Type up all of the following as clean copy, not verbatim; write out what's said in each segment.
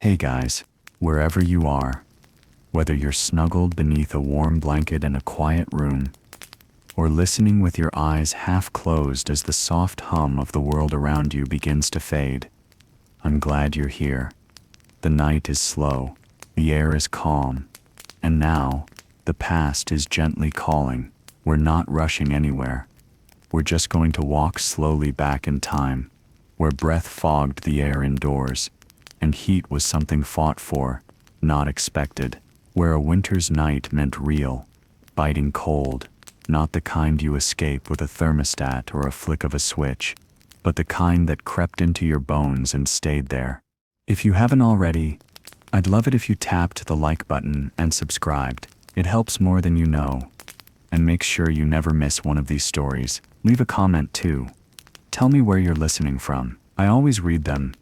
Hey guys, wherever you are, whether you're snuggled beneath a warm blanket in a quiet room, or listening with your eyes half closed as the soft hum of the world around you begins to fade, I'm glad you're here. The night is slow, the air is calm, and now, the past is gently calling. We're not rushing anywhere. We're just going to walk slowly back in time, where breath fogged the air indoors, and heat was something fought for, not expected, where a winter's night meant real, biting cold, not the kind you escape with a thermostat or a flick of a switch, but the kind that crept into your bones and stayed there. If you haven't already, I'd love it if you tapped the like button and subscribed. It helps more than you know. And make sure you never miss one of these stories. Leave a comment too. Tell me where you're listening from. I always read them,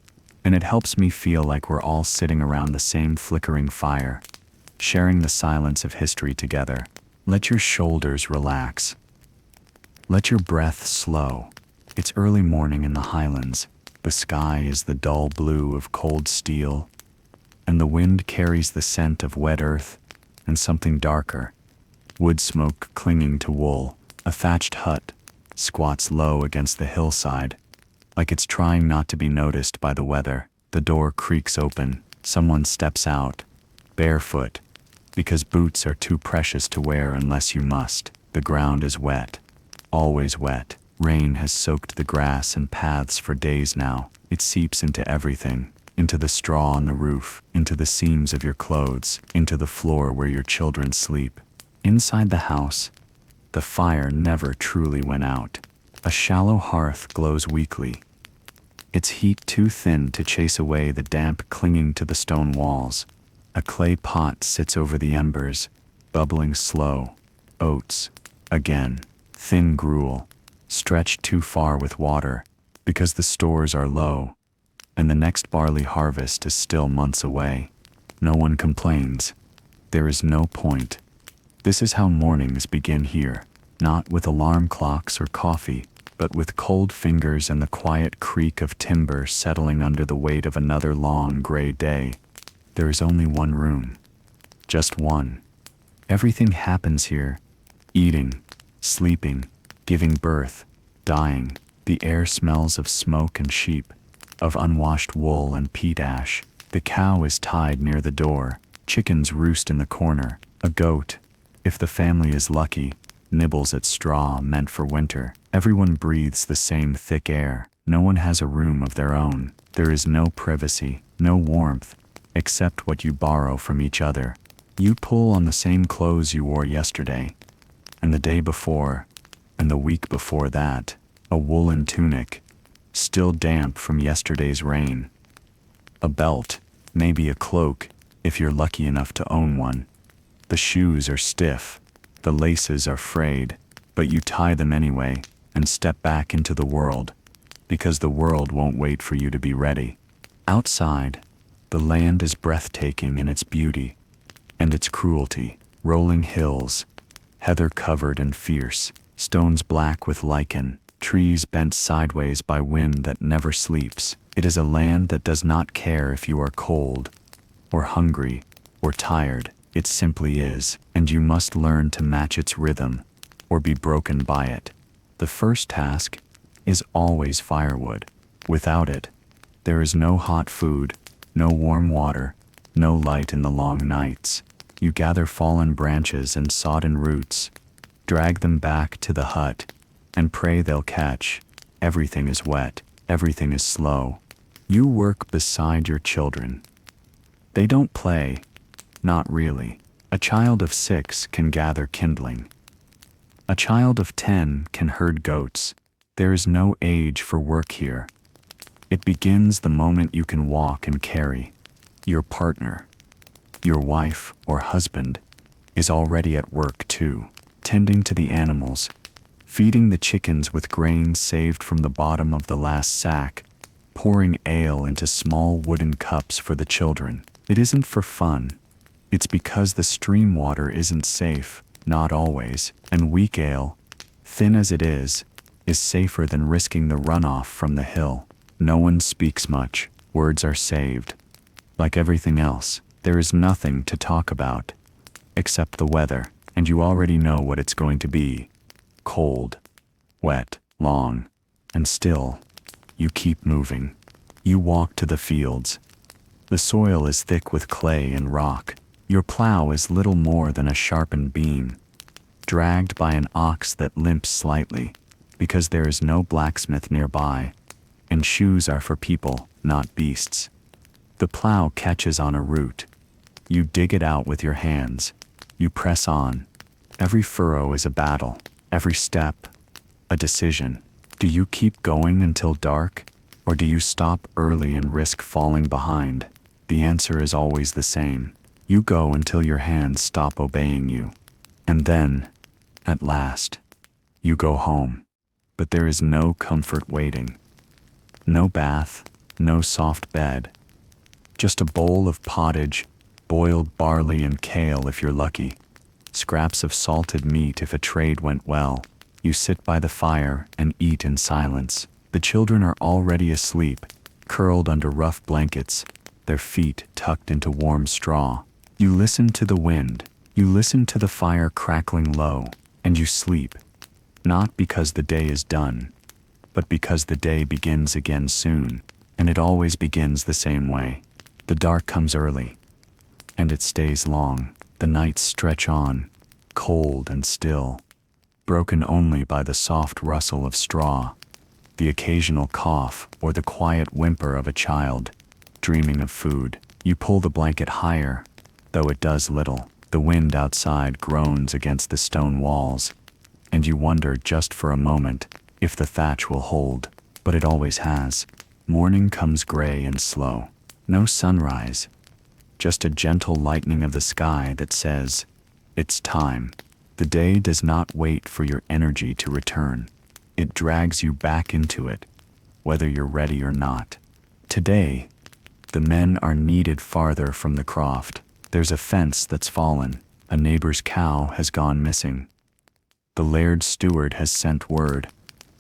and it helps me feel like we're all sitting around the same flickering fire, sharing the silence of history together. Let your shoulders relax. Let your breath slow. It's early morning in the Highlands. The sky is the dull blue of cold steel, and the wind carries the scent of wet earth and something darker. Wood smoke clinging to wool. A thatched hut squats low against the hillside, like it's trying not to be noticed by the weather. The door creaks open. Someone steps out, barefoot, because boots are too precious to wear unless you must. The ground is wet, always wet. Rain has soaked the grass and paths for days now. It seeps into everything, into the straw on the roof, into the seams of your clothes, into the floor where your children sleep. Inside the house, the fire never truly went out. A shallow hearth glows weakly, its heat too thin to chase away the damp clinging to the stone walls. A clay pot sits over the embers, bubbling slow. Oats, again, thin gruel, stretched too far with water, because the stores are low, and the next barley harvest is still months away. No one complains. There is no point. This is how mornings begin here, not with alarm clocks or coffee, but with cold fingers and the quiet creak of timber settling under the weight of another long gray day. There is only one room. Just one. Everything happens here. Eating, sleeping, giving birth, dying. The air smells of smoke and sheep, of unwashed wool and peat ash. The cow is tied near the door. Chickens roost in the corner. A goat, if the family is lucky, nibbles at straw meant for winter. Everyone breathes the same thick air. No one has a room of their own. There is no privacy, no warmth, except what you borrow from each other. You pull on the same clothes you wore yesterday, and the day before, and the week before that. A woolen tunic, still damp from yesterday's rain. A belt, maybe a cloak, if you're lucky enough to own one. The shoes are stiff, the laces are frayed, but you tie them anyway and step back into the world, because the world won't wait for you to be ready. Outside, the land is breathtaking in its beauty and its cruelty. Rolling hills, heather-covered and fierce, stones black with lichen, trees bent sideways by wind that never sleeps. It is a land that does not care if you are cold, or hungry, or tired. It simply is, and you must learn to match its rhythm, or be broken by it. The first task is always firewood. Without it, there is no hot food, no warm water, no light in the long nights. You gather fallen branches and sodden roots, drag them back to the hut, and pray they'll catch. Everything is wet, everything is slow. You work beside your children. They don't play. Not really. A child of 6 can gather kindling. A child of 10 can herd goats. There is no age for work here. It begins the moment you can walk and carry. Your partner, your wife or husband, is already at work too, tending to the animals, feeding the chickens with grain saved from the bottom of the last sack, pouring ale into small wooden cups for the children. It isn't for fun. It's because the stream water isn't safe, not always, and weak ale, thin as it is safer than risking the runoff from the hill. No one speaks much, words are saved, Like everything else, there is nothing to talk about, except the weather, and you already know what it's going to be. Cold, wet, long, and still, you keep moving. You walk to the fields. The soil is thick with clay and rock. Your plow is little more than a sharpened beam, dragged by an ox that limps slightly, because there is no blacksmith nearby, and shoes are for people, not beasts. The plow catches on a root. You dig it out with your hands. You press on. Every furrow is a battle, every step, a decision. Do you keep going until dark, or do you stop early and risk falling behind? The answer is always the same. You go until your hands stop obeying you. And then, at last, you go home. But there is no comfort waiting. No bath, no soft bed. Just a bowl of pottage, boiled barley and kale if you're lucky. Scraps of salted meat if a trade went well. You sit by the fire and eat in silence. The children are already asleep, curled under rough blankets, their feet tucked into warm straw. You listen to the wind. You listen to the fire crackling low, and you sleep. Not because the day is done, but because the day begins again soon, and it always begins the same way. The dark comes early, and it stays long. The nights stretch on, cold and still, broken only by the soft rustle of straw, the occasional cough or the quiet whimper of a child, dreaming of food. You pull the blanket higher, though it does little. The wind outside groans against the stone walls, and you wonder just for a moment if the thatch will hold, but it always has. Morning comes gray and slow. No sunrise, just a gentle lightening of the sky that says, it's time. The day does not wait for your energy to return. It drags you back into it, whether you're ready or not. Today, the men are needed farther from the croft. There's a fence that's fallen. A neighbor's cow has gone missing. The laird's steward has sent word.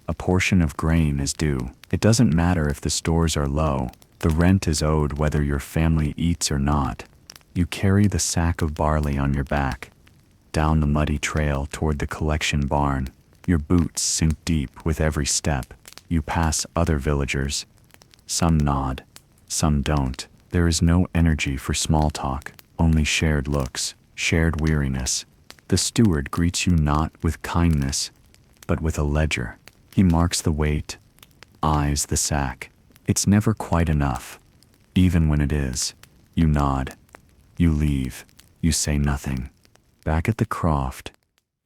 A portion of grain is due. It doesn't matter if the stores are low. The rent is owed whether your family eats or not. You carry the sack of barley on your back, down the muddy trail toward the collection barn. Your boots sink deep with every step. You pass other villagers. Some nod, some don't. There is no energy for small talk, only shared looks, shared weariness. The steward greets you not with kindness, but with a ledger. He marks the weight, eyes the sack. It's never quite enough. Even when it is, you nod. You leave. You say nothing. Back at the croft,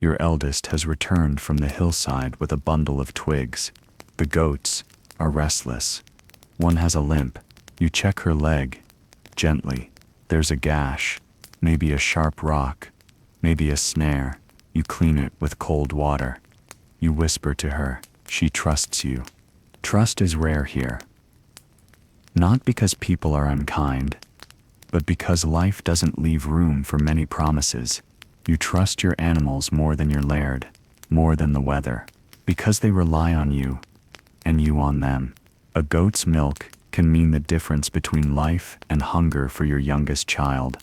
your eldest has returned from the hillside with a bundle of twigs. The goats are restless. One has a limp. You check her leg, gently. There's a gash, maybe a sharp rock, maybe a snare. You clean it with cold water. You whisper to her. She trusts you. Trust is rare here. Not because people are unkind, but because life doesn't leave room for many promises. You trust your animals more than your laird, more than the weather, because they rely on you, and you on them. A goat's milk can mean the difference between life and hunger for your youngest child.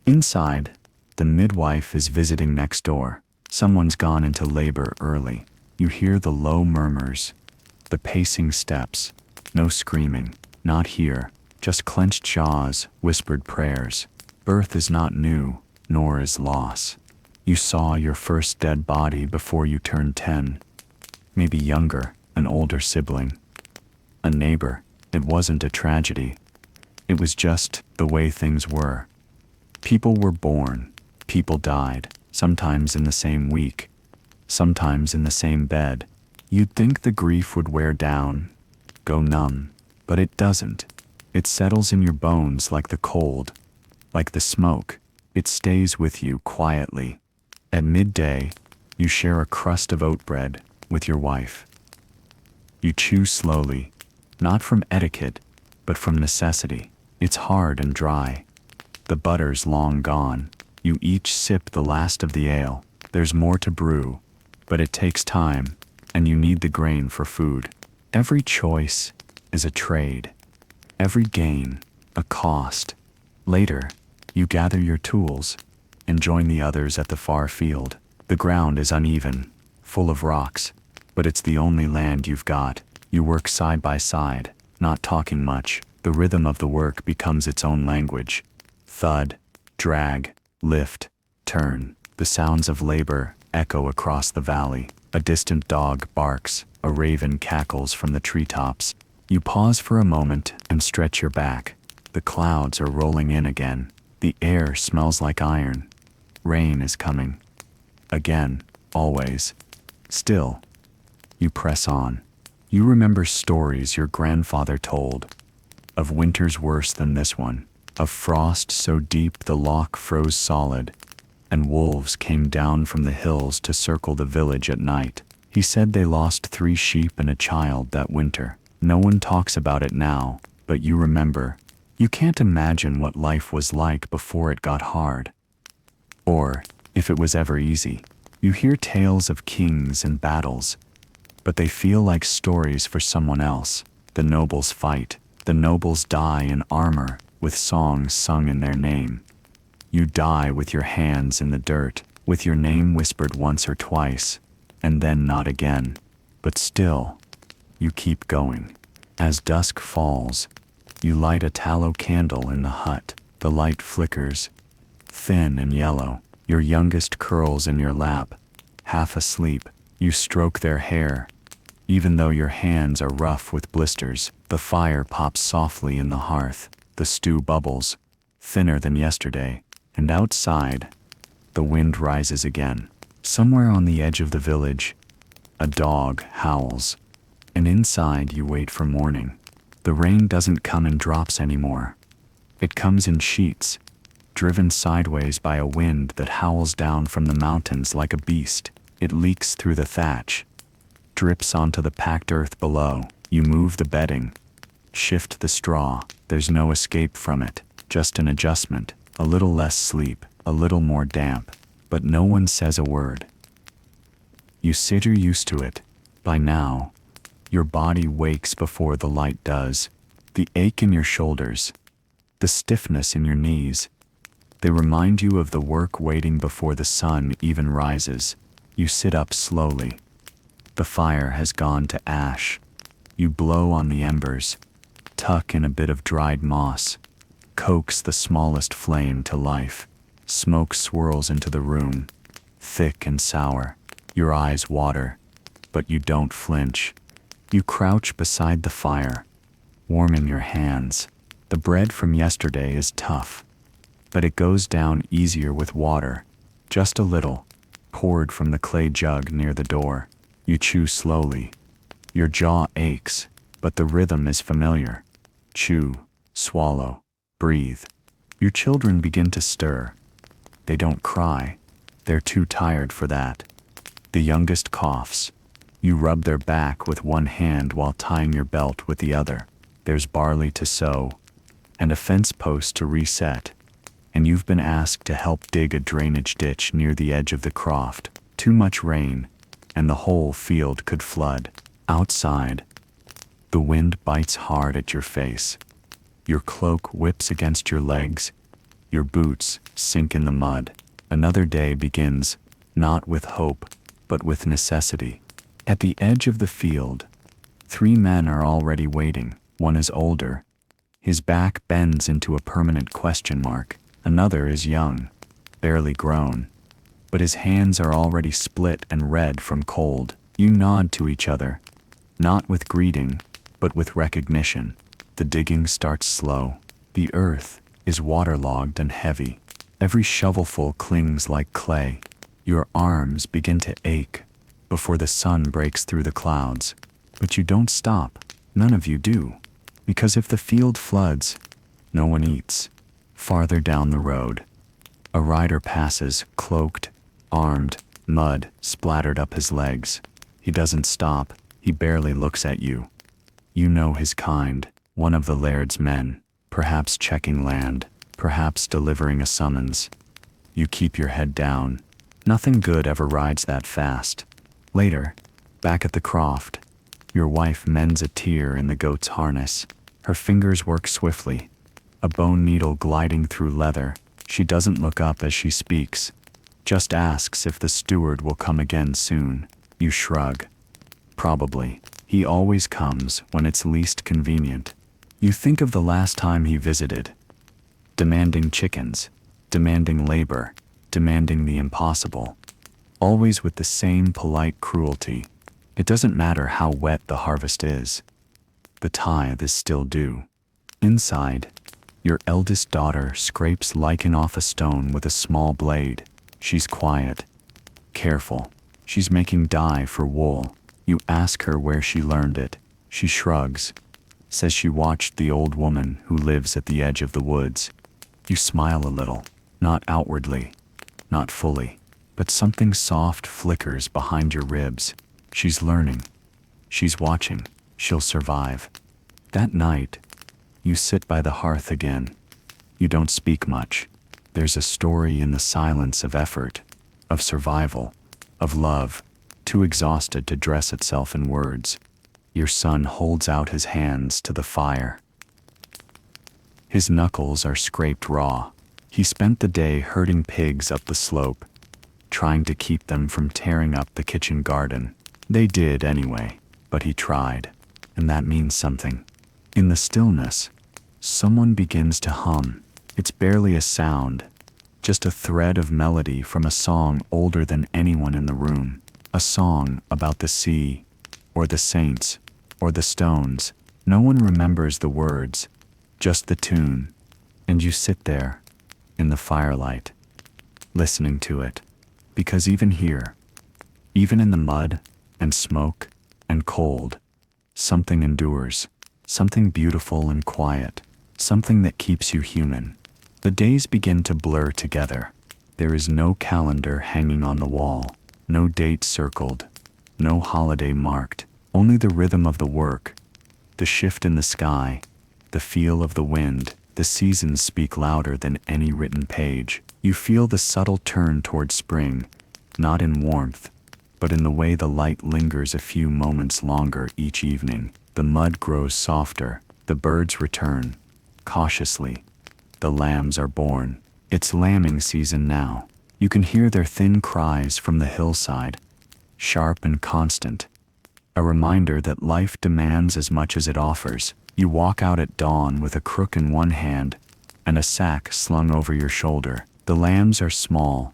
Inside, the midwife is visiting next door. Someone's gone into labor early. You hear the low murmurs, the pacing steps. No screaming, not here, just clenched jaws, whispered prayers. Birth is not new, nor is loss. You saw your first dead body before you turned 10. Maybe younger, an older sibling, a neighbor. It wasn't a tragedy. It was just the way things were. People were born, people died, sometimes in the same week, sometimes in the same bed. You'd think the grief would wear down, go numb, but it doesn't. It settles in your bones like the cold, like the smoke. It stays with you quietly. At midday, you share a crust of oat bread with your wife. You chew slowly, not from etiquette, but from necessity. It's hard and dry. The butter's long gone. You each sip the last of the ale. There's more to brew, but it takes time, and you need the grain for food. Every choice is a trade. Every gain, a cost. Later, you gather your tools and join the others at the far field. The ground is uneven, full of rocks, but it's the only land you've got. You work side by side, not talking much. The rhythm of the work becomes its own language. Thud, drag, lift, turn. The sounds of labor echo across the valley. A distant dog barks, a raven cackles from the treetops. You pause for a moment and stretch your back. The clouds are rolling in again. The air smells like iron. Rain is coming. Again, always. Still, you press on. You remember stories your grandfather told, of winters worse than this one, of frost so deep the loch froze solid, and wolves came down from the hills to circle the village at night. He said they lost 3 sheep and a child that winter. No one talks about it now, but you remember. You can't imagine what life was like before it got hard. Or, if it was ever easy. You hear tales of kings and battles, but they feel like stories for someone else. The nobles fight. The nobles die in armor, with songs sung in their name. You die with your hands in the dirt, with your name whispered once or twice, and then not again. But still, you keep going. As dusk falls, you light a tallow candle in the hut. The light flickers, thin and yellow. Your youngest curls in your lap, half asleep. You stroke their hair, even though your hands are rough with blisters. The fire pops softly in the hearth. The stew bubbles, thinner than yesterday, and outside, the wind rises again. Somewhere on the edge of the village, a dog howls, and inside you wait for morning. The rain doesn't come in drops anymore. It comes in sheets, driven sideways by a wind that howls down from the mountains like a beast. It leaks through the thatch, drips onto the packed earth below. You move the bedding, shift the straw. There's no escape from it, just an adjustment. A little less sleep, a little more damp, but no one says a word. You sit, you're used to it. By now, your body wakes before the light does. The ache in your shoulders, the stiffness in your knees, they remind you of the work waiting before the sun even rises. You sit up slowly. The fire has gone to ash. You blow on the embers, tuck in a bit of dried moss, coax the smallest flame to life. Smoke swirls into the room, thick and sour. Your eyes water, but you don't flinch. You crouch beside the fire, warming your hands. The bread from yesterday is tough, but it goes down easier with water, just a little, poured from the clay jug near the door. You chew slowly. Your jaw aches, but the rhythm is familiar. Chew, swallow, breathe. Your children begin to stir. They don't cry. They're too tired for that. The youngest coughs. You rub their back with one hand while tying your belt with the other. There's barley to sow, and a fence post to reset, and you've been asked to help dig a drainage ditch near the edge of the croft. Too much rain, and the whole field could flood. Outside, the wind bites hard at your face. Your cloak whips against your legs. Your boots sink in the mud. Another day begins, not with hope, but with necessity. At the edge of the field, 3 men are already waiting. One is older. His back bends into a permanent question mark. Another is young, barely grown, but his hands are already split and red from cold. You nod to each other, not with greeting, but with recognition. The digging starts slow. The earth is waterlogged and heavy. Every shovelful clings like clay. Your arms begin to ache before the sun breaks through the clouds. But you don't stop. None of you do. Because if the field floods, no one eats. Farther down the road, a rider passes, cloaked, armed, mud splattered up his legs. He doesn't stop. He barely looks at you. You know his kind, one of the laird's men, perhaps checking land, perhaps delivering a summons. You keep your head down. Nothing good ever rides that fast. Later, back at the croft, your wife mends a tear in the goat's harness. Her fingers work swiftly. a bone needle gliding through leather. She doesn't look up as she speaks, just asks if the steward will come again soon. You shrug. Probably. He always comes when it's least convenient. You think of the last time he visited. Demanding chickens, demanding labor, demanding the impossible. Always with the same polite cruelty. It doesn't matter how wet the harvest is. The tithe is still due. Inside, your eldest daughter scrapes lichen off a stone with a small blade. She's quiet, careful. She's making dye for wool. You ask her where she learned it. She shrugs, says she watched the old woman who lives at the edge of the woods. You smile a little, not outwardly, not fully, but something soft flickers behind your ribs. She's learning. She's watching. She'll survive. That night, you sit by the hearth again. You don't speak much. There's a story in the silence of effort, of survival, of love, too exhausted to dress itself in words. Your son holds out his hands to the fire. His knuckles are scraped raw. He spent the day herding pigs up the slope, trying to keep them from tearing up the kitchen garden. They did anyway, but he tried, and that means something. In the stillness, someone begins to hum. It's barely a sound, just a thread of melody from a song older than anyone in the room. A song about the sea, or the saints, or the stones. No one remembers the words, just the tune. And you sit there, in the firelight, listening to it. Because even here, even in the mud, and smoke, and cold, something endures. Something beautiful and quiet. Something that keeps you human. The days begin to blur together. There is no calendar hanging on the wall. No date circled, no holiday marked, only the rhythm of the work, the shift in the sky, the feel of the wind. The seasons speak louder than any written page. You feel the subtle turn toward spring, not in warmth, but in the way the light lingers a few moments longer each evening. The mud grows softer, the birds return, cautiously. The lambs are born. It's lambing season now. You can hear their thin cries from the hillside, sharp and constant. A reminder that life demands as much as it offers. You walk out at dawn with a crook in one hand and a sack slung over your shoulder. The lambs are small,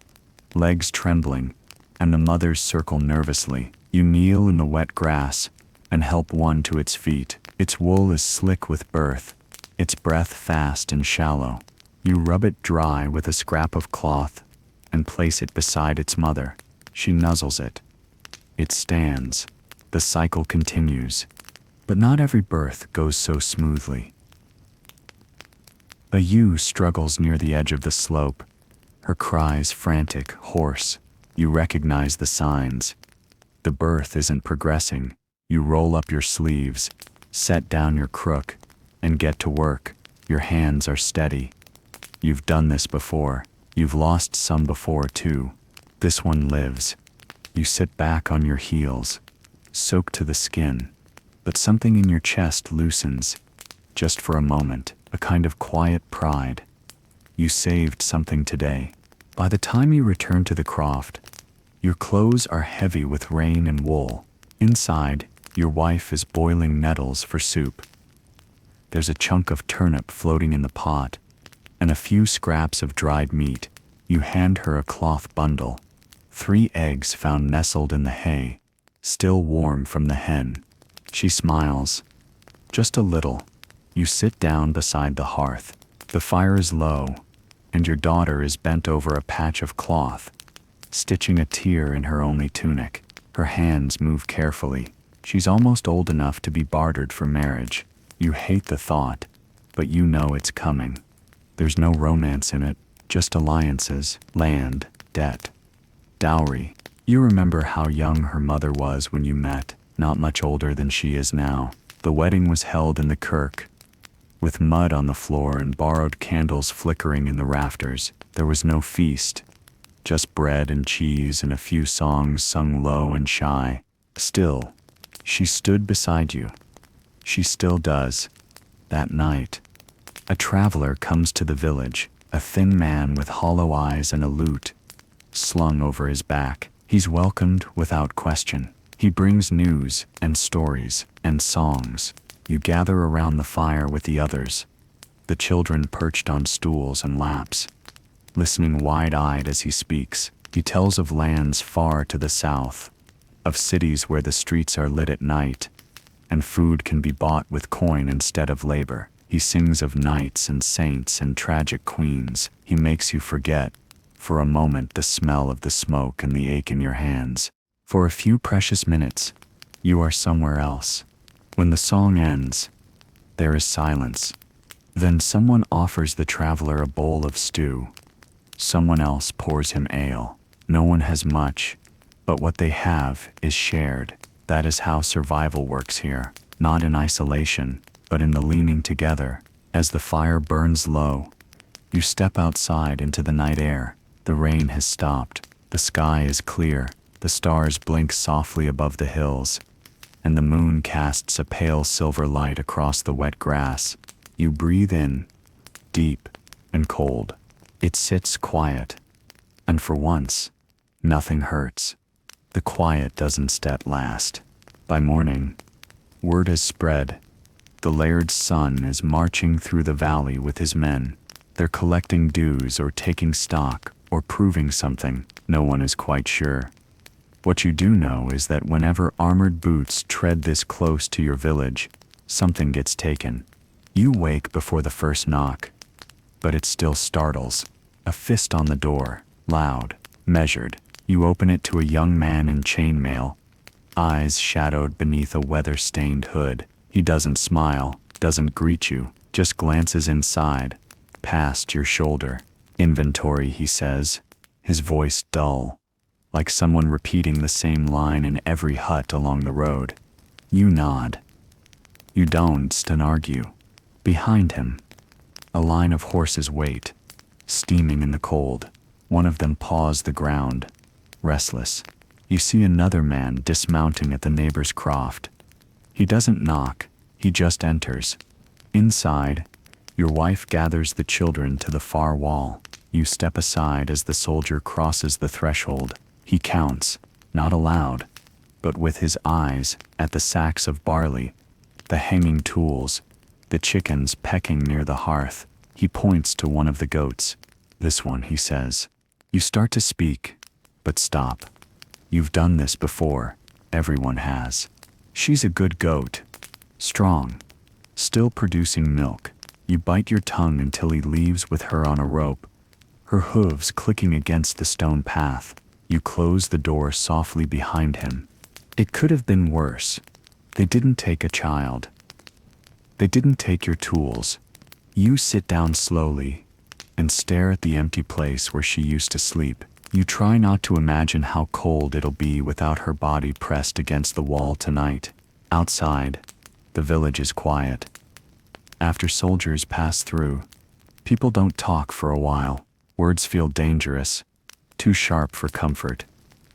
legs trembling, and the mothers circle nervously. You kneel in the wet grass and help one to its feet. Its wool is slick with birth, its breath fast and shallow. You rub it dry with a scrap of cloth and place it beside its mother. She nuzzles it. It stands. The cycle continues. But not every birth goes so smoothly. A ewe struggles near the edge of the slope, her cries frantic, hoarse. You recognize the signs. The birth isn't progressing. You roll up your sleeves, set down your crook, and get to work. Your hands are steady. You've done this before. You've lost some before too. This one lives. You sit back on your heels, soaked to the skin, but something in your chest loosens, just for a moment, a kind of quiet pride. You saved something today. By the time you return to the croft, your clothes are heavy with rain and wool. Inside, your wife is boiling nettles for soup. There's a chunk of turnip floating in the pot, and a few scraps of dried meat. You hand her a cloth bundle. 3 eggs found nestled in the hay, still warm from the hen. She smiles. Just a little. You sit down beside the hearth. The fire is low, and your daughter is bent over a patch of cloth, stitching a tear in her only tunic. Her hands move carefully. She's almost old enough to be bartered for marriage. You hate the thought, but you know it's coming. There's no romance in it, just alliances, land, debt, dowry. You remember how young her mother was when you met, not much older than she is now. The wedding was held in the kirk, with mud on the floor and borrowed candles flickering in the rafters. There was no feast, just bread and cheese and a few songs sung low and shy. Still, she stood beside you. She still does. That night, A traveler comes to the village, a thin man with hollow eyes and a lute slung over his back. He's welcomed without question. He brings news and stories and songs. You gather around the fire with the others, the children perched on stools and laps, listening wide-eyed as he speaks. He tells of lands far to the south, of cities where the streets are lit at night, and food can be bought with coin instead of labor. He sings of knights and saints and tragic queens. He makes you forget, for a moment, the smell of the smoke and the ache in your hands. For a few precious minutes, you are somewhere else. When the song ends, there is silence. Then someone offers the traveler a bowl of stew. Someone else pours him ale. No one has much, but what they have is shared. That is how survival works here, not in isolation, but in the leaning together. As the fire burns low, you step outside into the night air. The rain has stopped. The sky is clear. The stars blink softly above the hills, and the moon casts a pale silver light across the wet grass. You breathe in, deep and cold. It sits quiet, and for once, nothing hurts. The quiet doesn't last. By morning, word has spread. The laird's son is marching through the valley with his men. They're collecting dues or taking stock or proving something. No one is quite sure. What you do know is that whenever armored boots tread this close to your village, something gets taken. You wake before the first knock, but it still startles. A fist on the door, loud, measured. You open it to a young man in chainmail, eyes shadowed beneath a weather-stained hood. He doesn't smile, doesn't greet you, just glances inside, past your shoulder. "Inventory," he says, his voice dull, like someone repeating the same line in every hut along the road. You nod. You don't argue. Behind him, a line of horses wait, steaming in the cold. One of them paws the ground, restless. You see another man dismounting at the neighbor's croft. He doesn't knock, he just enters. Inside, your wife gathers the children to the far wall. You step aside as the soldier crosses the threshold. He counts, not aloud, but with his eyes, at the sacks of barley, the hanging tools, the chickens pecking near the hearth. He points to one of the goats. "This one," he says. You start to speak, but stop. You've done this before. Everyone has. She's a good goat. Strong. Still producing milk. You bite your tongue until he leaves with her on a rope, her hooves clicking against the stone path. You close the door softly behind him. It could have been worse. They didn't take a child. They didn't take your tools. You sit down slowly and stare at the empty place where she used to sleep. You try not to imagine how cold it'll be without her body pressed against the wall tonight. Outside, the village is quiet. After soldiers pass through, people don't talk for a while. Words feel dangerous, too sharp for comfort.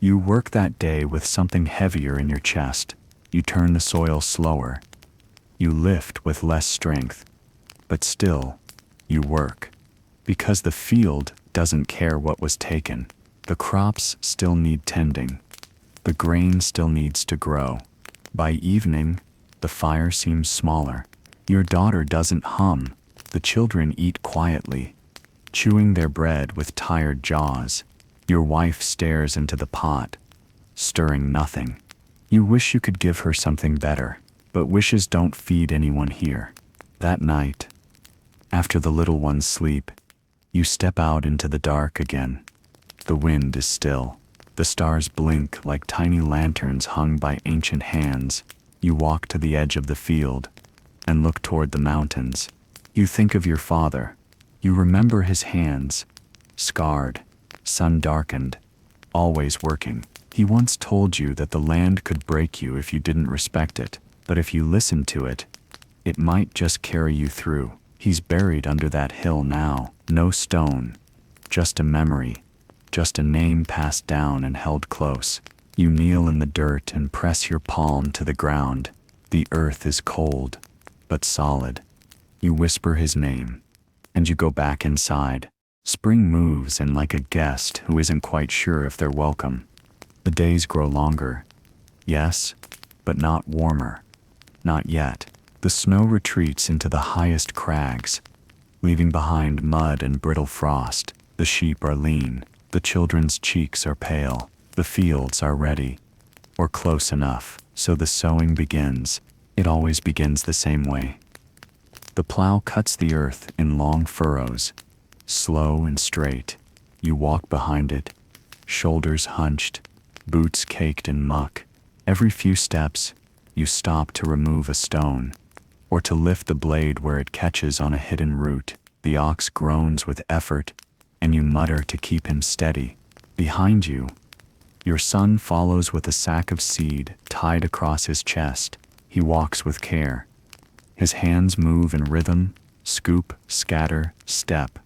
You work that day with something heavier in your chest. You turn the soil slower. You lift with less strength. But still, you work. Because the field doesn't care what was taken. The crops still need tending. The grain still needs to grow. By evening, the fire seems smaller. Your daughter doesn't hum. The children eat quietly, chewing their bread with tired jaws. Your wife stares into the pot, stirring nothing. You wish you could give her something better, but wishes don't feed anyone here. That night, after the little ones sleep, you step out into the dark again. The wind is still. The stars blink like tiny lanterns hung by ancient hands. You walk to the edge of the field and look toward the mountains. You think of your father. You remember his hands, scarred, sun-darkened, always working. He once told you that the land could break you if you didn't respect it, but if you listened to it, it might just carry you through. He's buried under that hill now. No stone, just a memory, just a name passed down and held close. You kneel in the dirt and press your palm to the ground. The earth is cold, but solid. You whisper his name. and you go back inside. Spring moves in like a guest who isn't quite sure if they're welcome. The days grow longer. Yes, but not warmer. Not yet. The snow retreats into the highest crags, leaving behind mud and brittle frost. The sheep are lean. The children's cheeks are pale. The fields are ready, or close enough, so the sowing begins. It always begins the same way. The plow cuts the earth in long furrows, slow and straight. You walk behind it, shoulders hunched, boots caked in muck. Every few steps, you stop to remove a stone, or to lift the blade where it catches on a hidden root. The ox groans with effort, and you mutter to keep him steady. Behind you, your son follows with a sack of seed tied across his chest. He walks with care. His hands move in rhythm: scoop, scatter, step.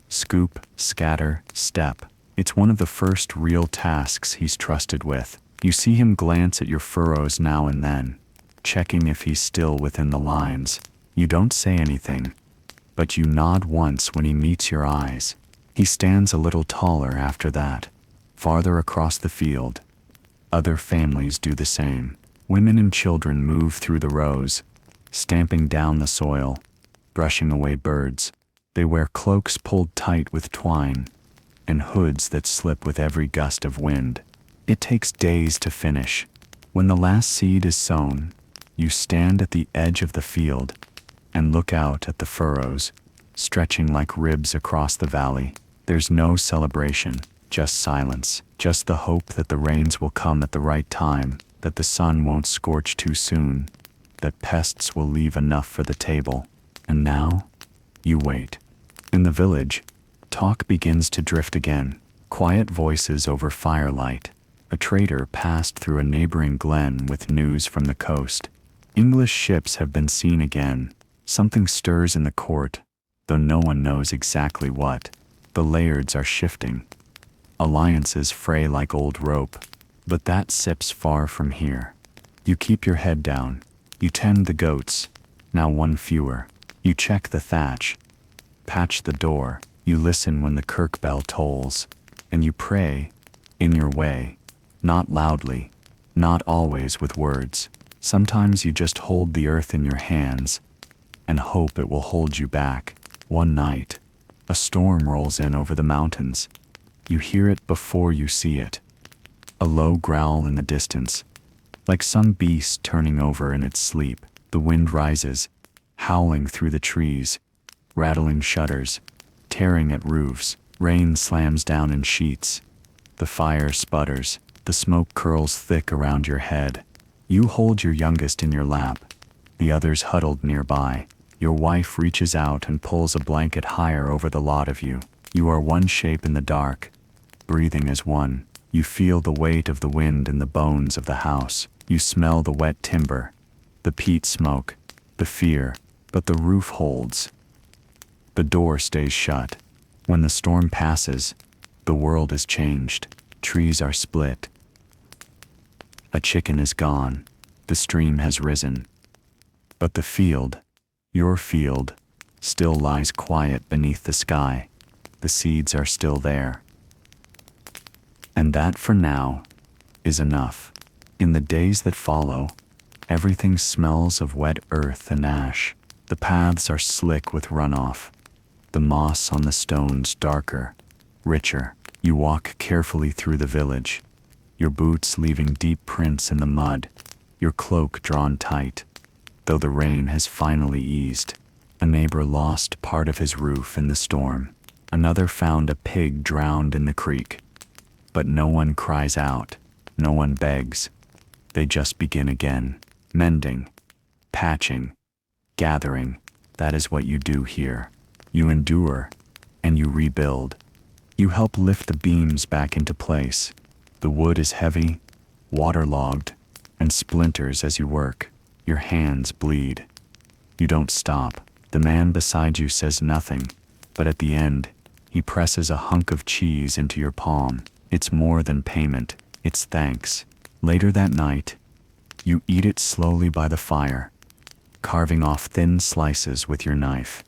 Scoop, scatter, step. It's one of the first real tasks he's trusted with. You see him glance at your furrows now and then, checking if he's still within the lines. You don't say anything, but you nod once when he meets your eyes. He stands a little taller after that, farther across the field. Other families do the same. Women and children move through the rows, stamping down the soil, brushing away birds. They wear cloaks pulled tight with twine, and hoods that slip with every gust of wind. It takes days to finish. When the last seed is sown, you stand at the edge of the field and look out at the furrows, stretching like ribs across the valley. There's no celebration, just silence, just the hope that the rains will come at the right time, that the sun won't scorch too soon, that pests will leave enough for the table. And now, you wait. In the village, talk begins to drift again. Quiet voices over firelight. A trader passed through a neighboring glen with news from the coast. English ships have been seen again. Something stirs in the court, though no one knows exactly what. The lairds are shifting. Alliances fray like old rope, but that sips far from here. You keep your head down. You tend the goats, now one fewer. You check the thatch, patch the door. You listen when the kirk bell tolls, and you pray, in your way, not loudly, not always with words. Sometimes you just hold the earth in your hands and hope it will hold you back. One night, a storm rolls in over the mountains. You hear it before you see it. A low growl in the distance, like some beast turning over in its sleep. The wind rises, howling through the trees, rattling shutters, tearing at roofs. Rain slams down in sheets. The fire sputters. The smoke curls thick around your head. You hold your youngest in your lap, the others huddled nearby. Your wife reaches out and pulls a blanket higher over the lot of you. You are one shape in the dark, breathing as one. You feel the weight of the wind in the bones of the house. You smell the wet timber, the peat smoke, the fear, but the roof holds. The door stays shut. When the storm passes, the world is changed. Trees are split. A chicken is gone. The stream has risen. But the field, your field, still lies quiet beneath the sky. The seeds are still there. And that for now is enough. In the days that follow, everything smells of wet earth and ash. The paths are slick with runoff. The moss on the stones darker, richer. You walk carefully through the village, your boots leaving deep prints in the mud, your cloak drawn tight, though the rain has finally eased. A neighbor lost part of his roof in the storm. Another found a pig drowned in the creek. But no one cries out, no one begs. They just begin again, mending, patching, gathering. That is what you do here. You endure, and you rebuild. You help lift the beams back into place. The wood is heavy, waterlogged, and splinters as you work. Your hands bleed. You don't stop. The man beside you says nothing, but at the end, he presses a hunk of cheese into your palm. It's more than payment, it's thanks. Later that night, you eat it slowly by the fire, carving off thin slices with your knife.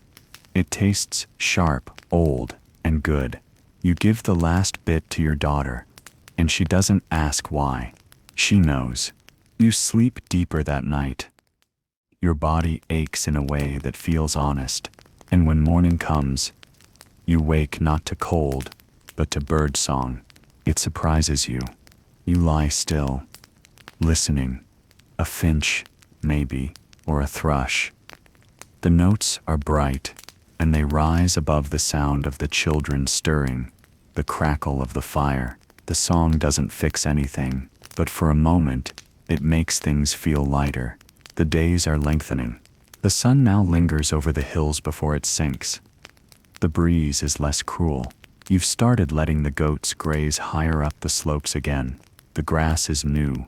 It tastes sharp, old, and good. You give the last bit to your daughter, and she doesn't ask why. She knows. You sleep deeper that night. Your body aches in a way that feels honest, and when morning comes, you wake not to cold, but to bird song. It surprises you. You lie still, listening. A finch, maybe, or a thrush. The notes are bright, and they rise above the sound of the children stirring, the crackle of the fire. The song doesn't fix anything, but for a moment, it makes things feel lighter. The days are lengthening. The sun now lingers over the hills before it sinks. The breeze is less cruel. You've started letting the goats graze higher up the slopes again. The grass is new.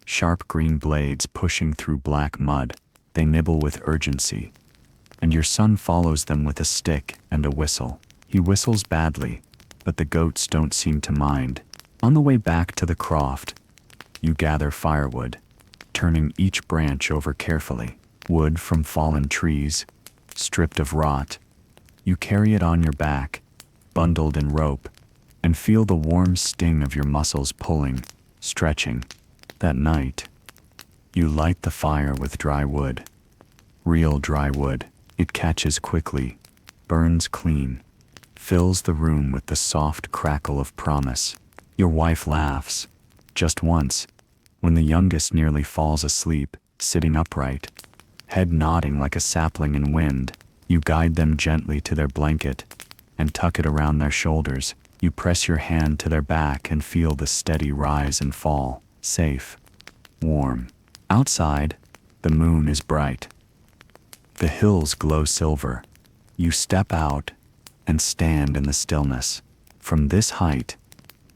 Sharp green blades pushing through black mud. They nibble with urgency. And your son follows them with a stick and a whistle. He whistles badly, but the goats don't seem to mind. On the way back to the croft, you gather firewood, turning each branch over carefully. Wood from fallen trees, stripped of rot. You carry it on your back, bundled in rope, and feel the warm sting of your muscles pulling, stretching. That night, you light the fire with dry wood. Real dry wood. It catches quickly, burns clean, fills the room with the soft crackle of promise. Your wife laughs, just once, when the youngest nearly falls asleep, sitting upright, head nodding like a sapling in wind. You guide them gently to their blanket and tuck it around their shoulders. You press your hand to their back and feel the steady rise and fall. Safe, warm. Outside, the moon is bright. The hills glow silver. You step out and stand in the stillness. From this height,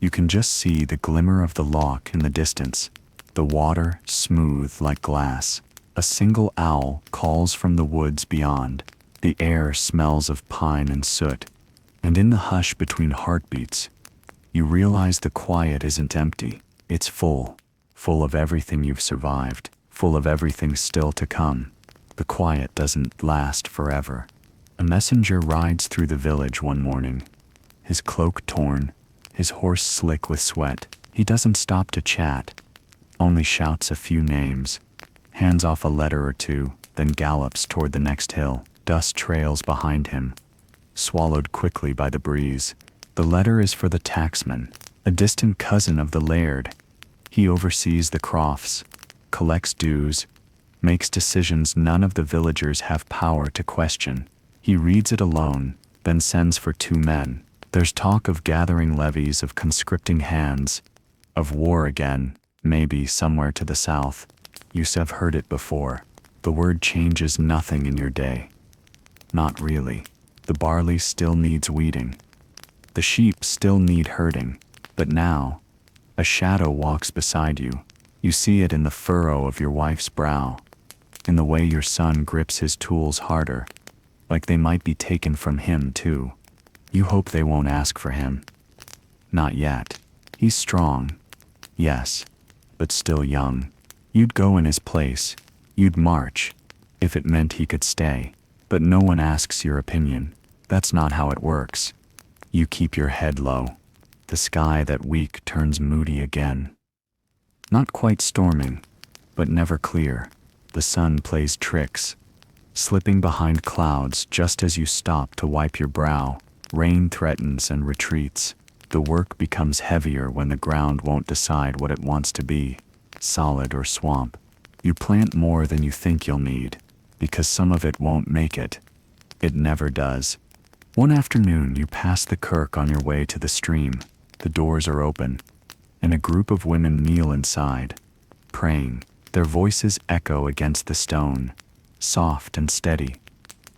you can just see the glimmer of the loch in the distance, the water smooth like glass. A single owl calls from the woods beyond. The air smells of pine and soot. And in the hush between heartbeats, you realize the quiet isn't empty. It's full of everything you've survived, full of everything still to come. The quiet doesn't last forever. A messenger rides through the village one morning, his cloak torn, his horse slick with sweat. He doesn't stop to chat, only shouts a few names, hands off a letter or two, then gallops toward the next hill. Dust trails behind him, swallowed quickly by the breeze. The letter is for the tacksman, a distant cousin of the laird. He oversees the crofts, collects dues, makes decisions none of the villagers have power to question. He reads it alone, then sends for 2 men. There's talk of gathering levies, of conscripting hands, of war again, maybe somewhere to the south. You've heard it before. The word changes nothing in your day. Not really. The barley still needs weeding. The sheep still need herding. But now, a shadow walks beside you. You see it in the furrow of your wife's brow, in the way your son grips his tools harder, like they might be taken from him too. You hope they won't ask for him. Not yet. He's strong, yes, but still young. You'd go in his place. You'd march, if it meant he could stay. But no one asks your opinion. That's not how it works. You keep your head low. The sky that week turns moody again. Not quite storming, but never clear. The sun plays tricks, slipping behind clouds just as you stop to wipe your brow. Rain threatens and retreats. The work becomes heavier when the ground won't decide what it wants to be, solid or swamp. You plant more than you think you'll need, because some of it won't make it. It never does. One afternoon you pass the kirk on your way to the stream. The doors are open, and a group of women kneel inside, praying. Their voices echo against the stone, soft and steady,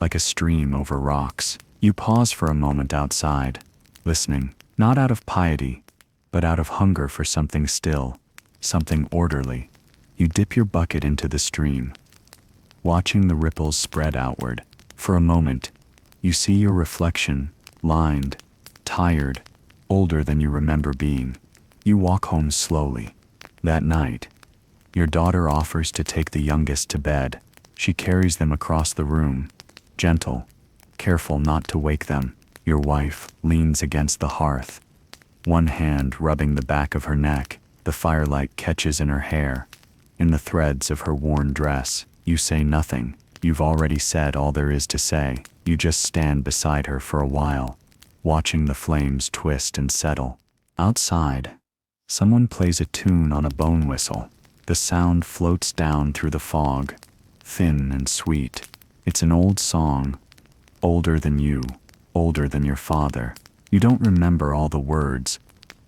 like a stream over rocks. You pause for a moment outside, listening, not out of piety, but out of hunger for something still, something orderly. You dip your bucket into the stream, watching the ripples spread outward. For a moment, you see your reflection, lined, tired, older than you remember being. You walk home slowly. That night, your daughter offers to take the youngest to bed. She carries them across the room, gentle, careful not to wake them. Your wife leans against the hearth, one hand rubbing the back of her neck. The firelight catches in her hair, in the threads of her worn dress. You say nothing. You've already said all there is to say. You just stand beside her for a while, watching the flames twist and settle. Outside, someone plays a tune on a bone whistle. The sound floats down through the fog, thin and sweet. It's an old song, older than you, older than your father. You don't remember all the words,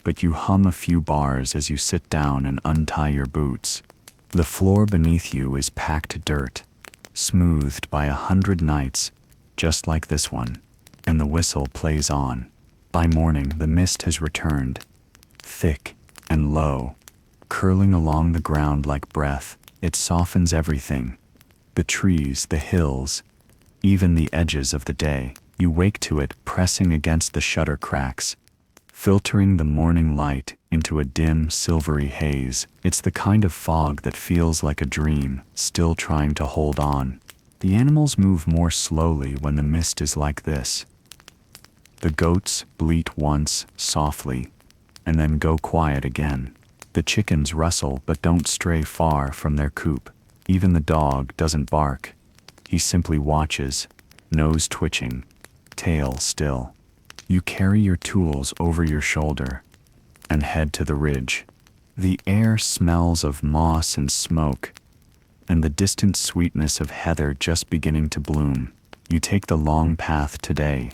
but you hum a few bars as you sit down and untie your boots. The floor beneath you is packed dirt, smoothed by 100 nights, just like this one, and the whistle plays on. By morning, the mist has returned, thick and low, curling along the ground like breath. It softens everything, the trees, the hills, even the edges of the day. You wake to it pressing against the shutter cracks, filtering the morning light into a dim, silvery haze. It's the kind of fog that feels like a dream, still trying to hold on. The animals move more slowly when the mist is like this. The goats bleat once, softly, and then go quiet again. The chickens rustle but don't stray far from their coop. Even the dog doesn't bark. He simply watches, nose twitching, tail still. You carry your tools over your shoulder and head to the ridge. The air smells of moss and smoke, and the distant sweetness of heather just beginning to bloom. You take the long path today,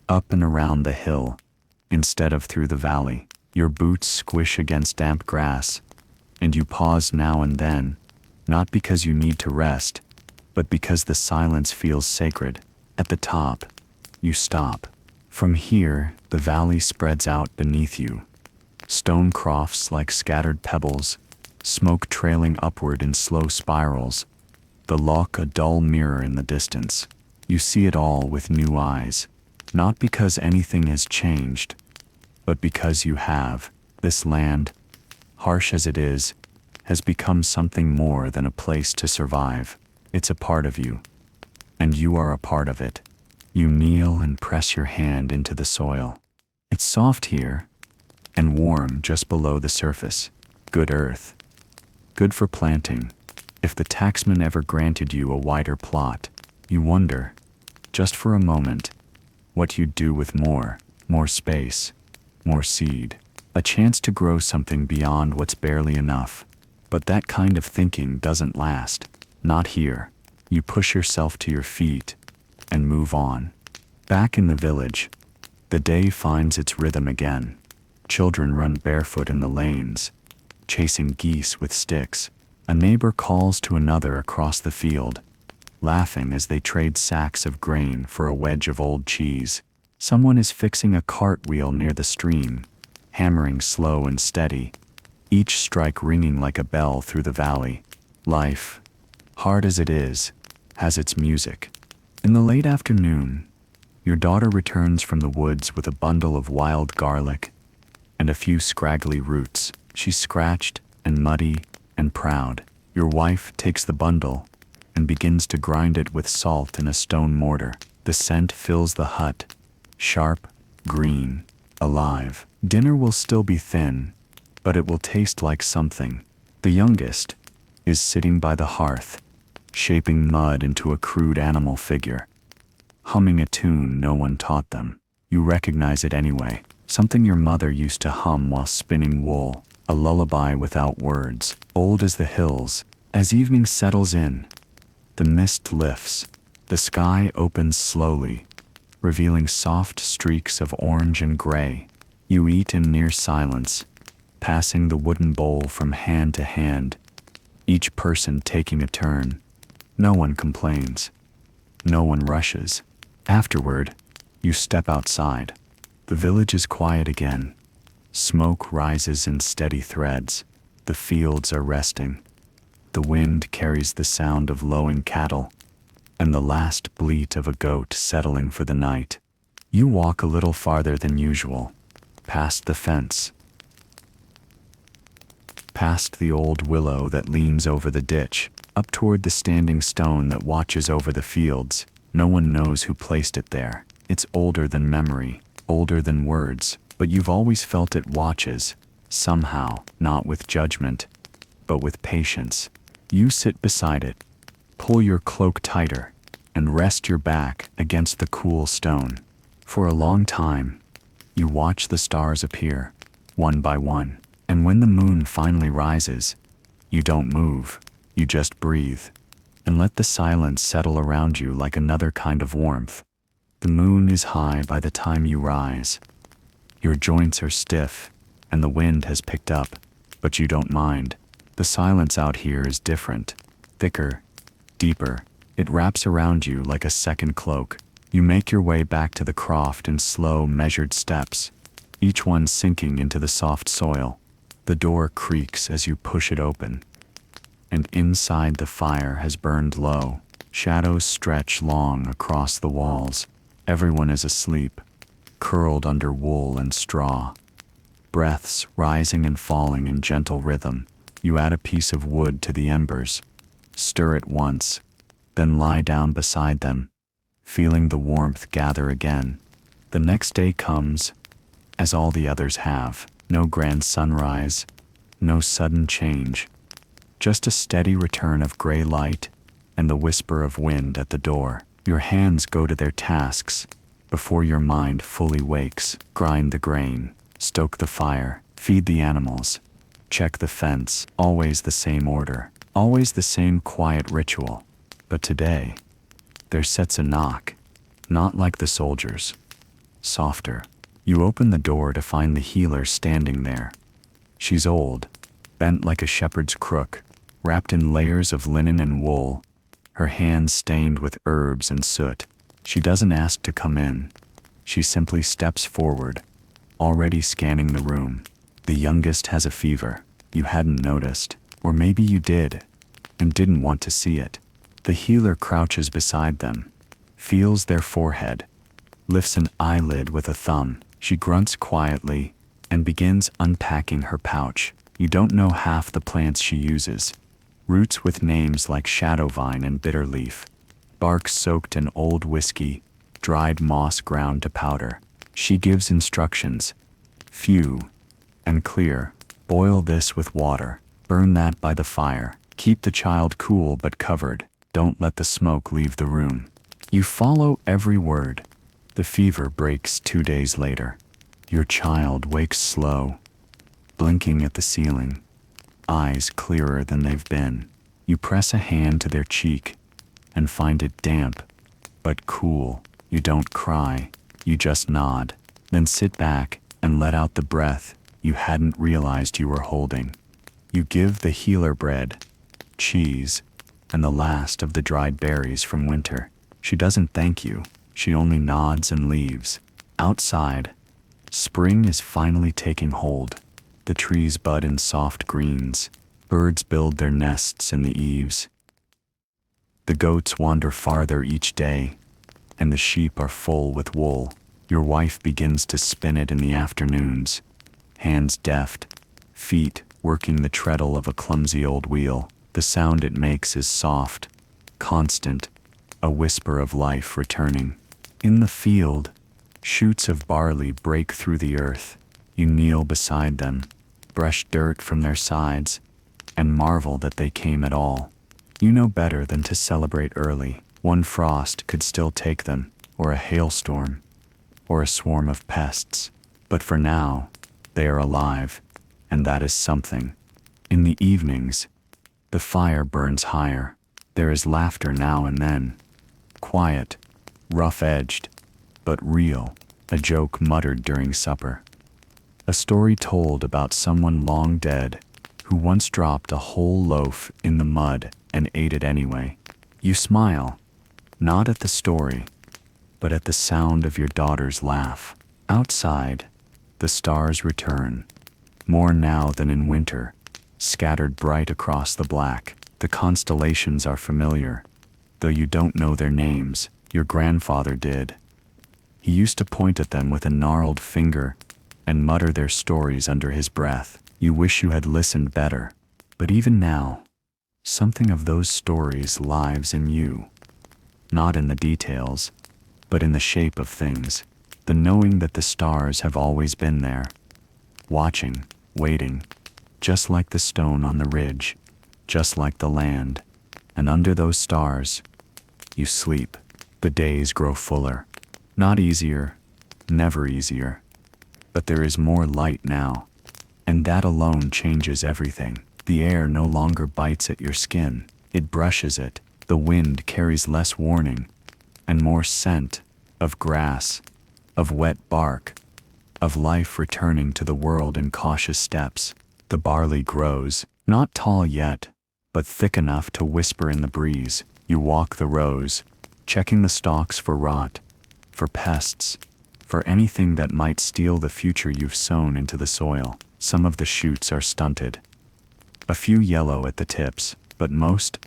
up and around the hill, instead of through the valley. Your boots squish against damp grass, and you pause now and then, not because you need to rest, but because the silence feels sacred. At the top, you stop. From here, the valley spreads out beneath you. Stone crofts like scattered pebbles, smoke trailing upward in slow spirals, the loch a dull mirror in the distance. You see it all with new eyes, not because anything has changed, but because you have. This land, harsh as it is, has become something more than a place to survive. It's a part of you, and you are a part of it. You kneel and press your hand into the soil. It's soft here, and warm just below the surface. Good earth. Good for planting. If the taxman ever granted you a wider plot, you wonder, just for a moment, what you'd do with more space, more seed. A chance to grow something beyond what's barely enough. But that kind of thinking doesn't last. Not here. You push yourself to your feet and move on. Back in the village, the day finds its rhythm again. Children run barefoot in the lanes, chasing geese with sticks. A neighbor calls to another across the field, laughing as they trade sacks of grain for a wedge of old cheese. Someone is fixing a cartwheel near the stream, hammering slow and steady, each strike ringing like a bell through the valley. Life, hard as it is, has its music. In the late afternoon, your daughter returns from the woods with a bundle of wild garlic and a few scraggly roots. She's scratched and muddy and proud. Your wife takes the bundle and begins to grind it with salt in a stone mortar. The scent fills the hut, sharp, green, alive. Dinner will still be thin, but it will taste like something. The youngest is sitting by the hearth, shaping mud into a crude animal figure, humming a tune no one taught them. You recognize it anyway, something your mother used to hum while spinning wool, a lullaby without words, old as the hills. As evening settles in, the mist lifts, the sky opens slowly, revealing soft streaks of orange and gray. You eat in near silence, passing the wooden bowl from hand to hand, each person taking a turn. No one complains. No one rushes. Afterward, you step outside. The village is quiet again. Smoke rises in steady threads. The fields are resting. The wind carries the sound of lowing cattle and the last bleat of a goat settling for the night. You walk a little farther than usual, past the fence, past the old willow that leans over the ditch, up toward the standing stone that watches over the fields. No one knows who placed it there. It's older than memory, older than words, but you've always felt it watches, somehow, not with judgment, but with patience. You sit beside it, pull your cloak tighter, and rest your back against the cool stone. For a long time, you watch the stars appear, one by one, and when the moon finally rises, you don't move, you just breathe, and let the silence settle around you like another kind of warmth. The moon is high by the time you rise. Your joints are stiff, and the wind has picked up, but you don't mind. The silence out here is different, thicker, deeper. It wraps around you like a second cloak. You make your way back to the croft in slow, measured steps, each one sinking into the soft soil. The door creaks as you push it open, and inside the fire has burned low. Shadows stretch long across the walls. Everyone is asleep, curled under wool and straw. Breaths rising and falling in gentle rhythm. You add a piece of wood to the embers, stir it once, then lie down beside them, feeling the warmth gather again. The next day comes, as all the others have. No grand sunrise, no sudden change, just a steady return of gray light and the whisper of wind at the door. Your hands go to their tasks before your mind fully wakes. Grind the grain, stoke the fire, feed the animals, check the fence. Always the same order, always the same quiet ritual. But today, there sets a knock, not like the soldiers, softer. You open the door to find the healer standing there. She's old, bent like a shepherd's crook, wrapped in layers of linen and wool, her hands stained with herbs and soot. She doesn't ask to come in. She simply steps forward, already scanning the room. The youngest has a fever. You hadn't noticed, or maybe you did, and didn't want to see it. The healer crouches beside them, feels their forehead, lifts an eyelid with a thumb. She grunts quietly and begins unpacking her pouch. You don't know half the plants she uses. Roots with names like shadowvine and bitterleaf, bark soaked in old whiskey, dried moss ground to powder. She gives instructions, few and clear. Boil this with water, burn that by the fire. Keep the child cool but covered. Don't let the smoke leave the room. You follow every word. The fever breaks 2 days later. Your child wakes slow, blinking at the ceiling, eyes clearer than they've been. You press a hand to their cheek and find it damp, but cool. You don't cry, you just nod, then sit back and let out the breath you hadn't realized you were holding. You give the healer bread, cheese, and the last of the dried berries from winter. She doesn't thank you. She only nods and leaves. Outside, spring is finally taking hold. The trees bud in soft greens. Birds build their nests in the eaves. The goats wander farther each day, and the sheep are full with wool. Your wife begins to spin it in the afternoons, hands deft, feet working the treadle of a clumsy old wheel. The sound it makes is soft, constant, a whisper of life returning. In the field, shoots of barley break through the earth. You kneel beside them, brush dirt from their sides, and marvel that they came at all. You know better than to celebrate early. One frost could still take them, or a hailstorm, or a swarm of pests. But for now, they are alive, and that is something. In the evenings, the fire burns higher. There is laughter now and then. Quiet, rough-edged, but real. A joke muttered during supper. A story told about someone long dead who once dropped a whole loaf in the mud and ate it anyway. You smile, not at the story, but at the sound of your daughter's laugh. Outside, the stars return, more now than in winter, scattered bright across the black. The constellations are familiar, though you don't know their names. Your grandfather did. He used to point at them with a gnarled finger and mutter their stories under his breath. You wish you had listened better, but even now, something of those stories lives in you. not in the details, but in the shape of things. The knowing that the stars have always been there, watching, waiting, just like the stone on the ridge, just like the land. And under those stars, you sleep. The days grow fuller. Not easier, never easier. But there is more light now. And that alone changes everything. The air no longer bites at your skin. It brushes it. The wind carries less warning and more scent of grass, of wet bark, of life returning to the world in cautious steps. The barley grows, not tall yet, but thick enough to whisper in the breeze. You walk the rows, checking the stalks for rot, for pests, for anything that might steal the future you've sown into the soil. Some of the shoots are stunted, a few yellow at the tips, but most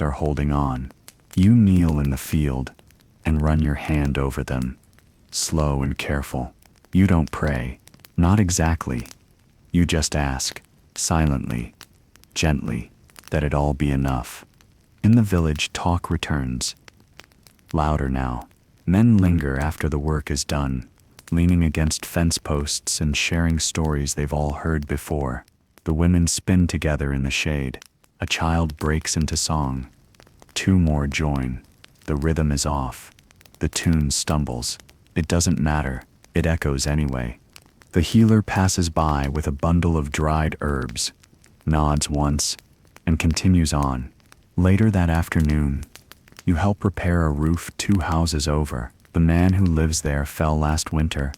are holding on. You kneel in the field and run your hand over them, slow and careful. You don't pray, not exactly. You just ask, silently, gently, that it all be enough. In the village, talk returns. Louder now. Men linger after the work is done, leaning against fence posts and sharing stories they've all heard before. The women spin together in the shade. A child breaks into song. Two more join. The rhythm is off. The tune stumbles. It doesn't matter. It echoes anyway. The healer passes by with a bundle of dried herbs, nods once, and continues on. Later that afternoon, you help repair a roof 2 houses over. The man who lives there fell last winter,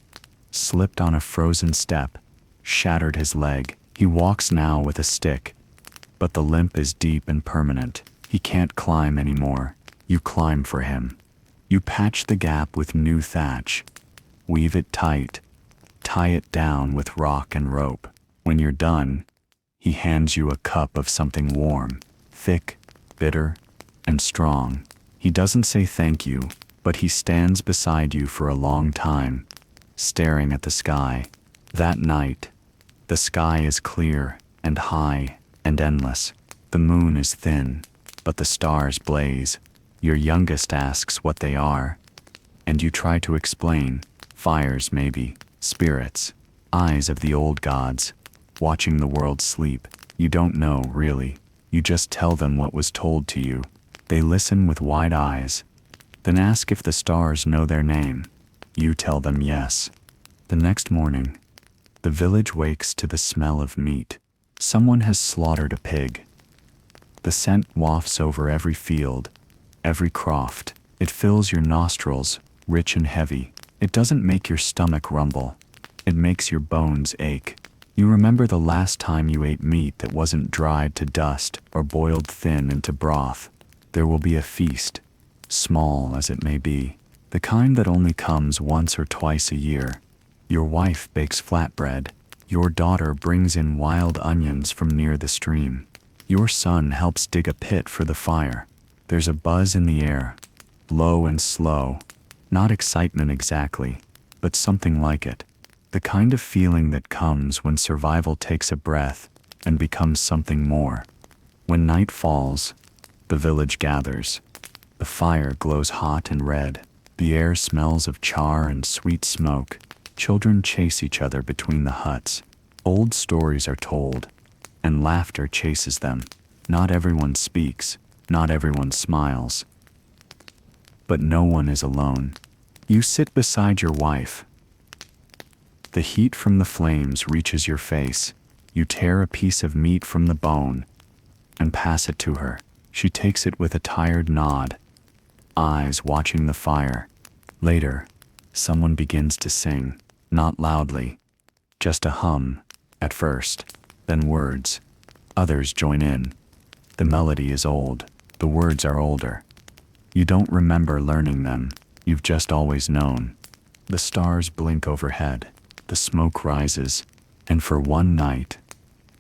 slipped on a frozen step, shattered his leg. He walks now with a stick, but the limp is deep and permanent. He can't climb anymore. You climb for him. You patch the gap with new thatch, weave it tight, tie it down with rock and rope. When you're done, he hands you a cup of something warm, thick, bitter, and strong. He doesn't say thank you, but he stands beside you for a long time, staring at the sky. That night, the sky is clear and high and endless. The moon is thin, but the stars blaze. Your youngest asks what they are, and you try to explain. Fires, maybe, spirits, eyes of the old gods, watching the world sleep. You don't know, really. You just tell them what was told to you. They listen with wide eyes, then ask if the stars know their name. You tell them yes. The next morning, the village wakes to the smell of meat. Someone has slaughtered a pig. The scent wafts over every field, every croft. It fills your nostrils, rich and heavy. It doesn't make your stomach rumble. It makes your bones ache. You remember the last time you ate meat that wasn't dried to dust or boiled thin into broth. There will be a feast, small as it may be, the kind that only comes once or twice a year. Your wife bakes flatbread. Your daughter brings in wild onions from near the stream. Your son helps dig a pit for the fire. There's a buzz in the air, low and slow, not excitement exactly, but something like it. The kind of feeling that comes when survival takes a breath and becomes something more. When night falls, the village gathers. The fire glows hot and red. The air smells of char and sweet smoke. Children chase each other between the huts. Old stories are told, and laughter chases them. Not everyone speaks, not everyone smiles. But no one is alone. You sit beside your wife. The heat from the flames reaches your face. You tear a piece of meat from the bone and pass it to her. She takes it with a tired nod, eyes watching the fire. Later, someone begins to sing, not loudly, just a hum, at first, then words. Others join in. The melody is old, the words are older. You don't remember learning them, you've just always known. The stars blink overhead, the smoke rises, and for one night,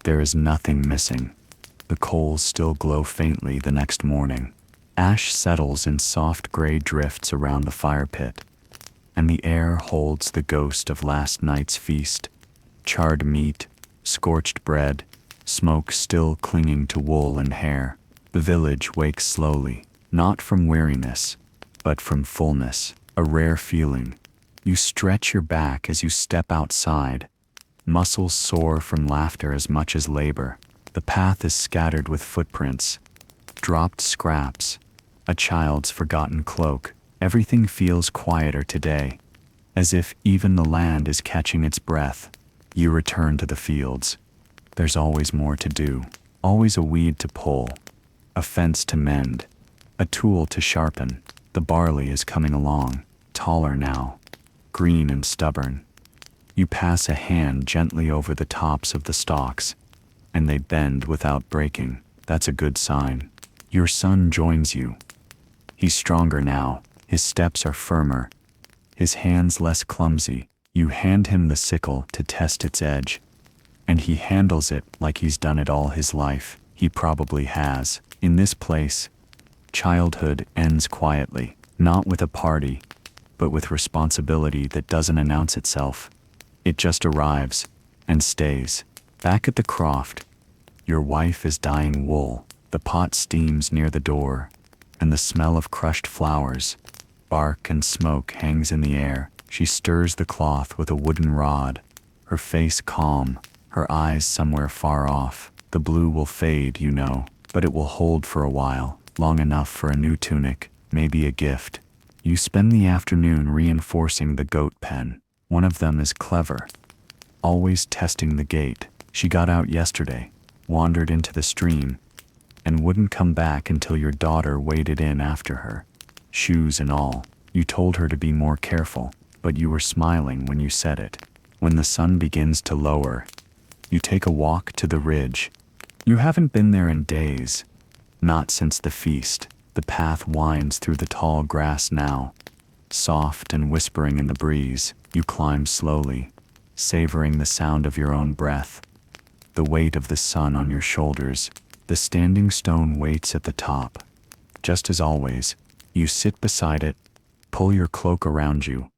there is nothing missing. The coals still glow faintly the next morning. Ash settles in soft gray drifts around the fire pit, and the air holds the ghost of last night's feast. Charred meat, scorched bread, smoke still clinging to wool and hair. The village wakes slowly. not from weariness, but from fullness, a rare feeling. You stretch your back as you step outside, muscles sore from laughter as much as labor. The path is scattered with footprints, dropped scraps, a child's forgotten cloak. Everything feels quieter today, as if even the land is catching its breath. You return to the fields. There's always more to do, always a weed to pull, a fence to mend, a tool to sharpen. The barley is coming along, taller now, green and stubborn. You pass a hand gently over the tops of the stalks, and they bend without breaking. That's a good sign. Your son joins you. He's stronger now, his steps are firmer, his hands less clumsy. You hand him the sickle to test its edge, and he handles it like he's done it all his life. He probably has. In this place, childhood ends quietly, not with a party, but with responsibility that doesn't announce itself. It just arrives and stays. Back at the croft, your wife is dyeing wool. The pot steams near the door, and the smell of crushed flowers, bark and smoke hangs in the air. She stirs the cloth with a wooden rod, her face calm, her eyes somewhere far off. The blue will fade, you know, but it will hold for a while, long enough for a new tunic, maybe a gift. You spend the afternoon reinforcing the goat pen. One of them is clever, always testing the gate. She got out yesterday, wandered into the stream, and wouldn't come back until your daughter waded in after her, shoes and all. You told her to be more careful, but you were smiling when you said it. When the sun begins to lower, you take a walk to the ridge. You haven't been there in days, not since the feast. The path winds through the tall grass now, soft and whispering in the breeze. You climb slowly, savoring the sound of your own breath, the weight of the sun on your shoulders. The standing stone waits at the top. Just as always, you sit beside it, pull your cloak around you,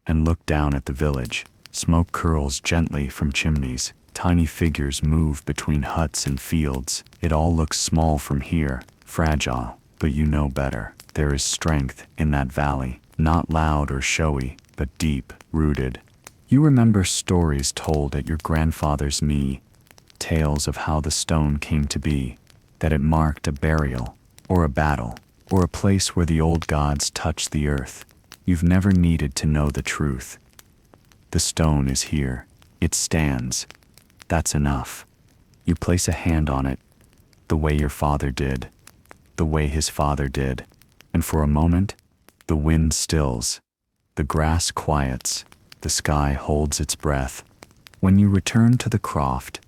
and look down at the village. Smoke curls gently from chimneys. Tiny figures move between huts and fields. It all looks small from here, fragile, but you know better. There is strength in that valley, not loud or showy, but deep, rooted. You remember stories told at your grandfather's knee, tales of how the stone came to be, that it marked a burial, or a battle, or a place where the old gods touched the earth. You've never needed to know the truth. The stone is here. It stands. That's enough. You place a hand on it, the way your father did, the way his father did, and for a moment, the wind stills, the grass quiets, the sky holds its breath. When you return to the croft,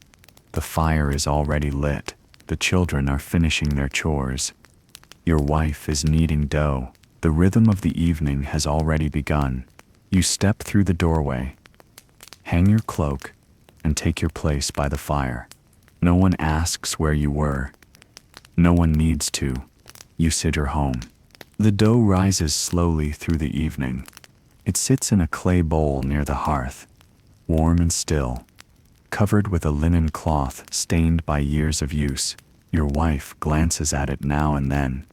the fire is already lit. The children are finishing their chores. Your wife is kneading dough. The rhythm of the evening has already begun. You step through the doorway, hang your cloak, and take your place by the fire. No one asks where you were. No one needs to. You sit your home. The dough rises slowly through the evening. It sits in a clay bowl near the hearth, warm and still, covered with a linen cloth stained by years of use. Your wife glances at it now and then,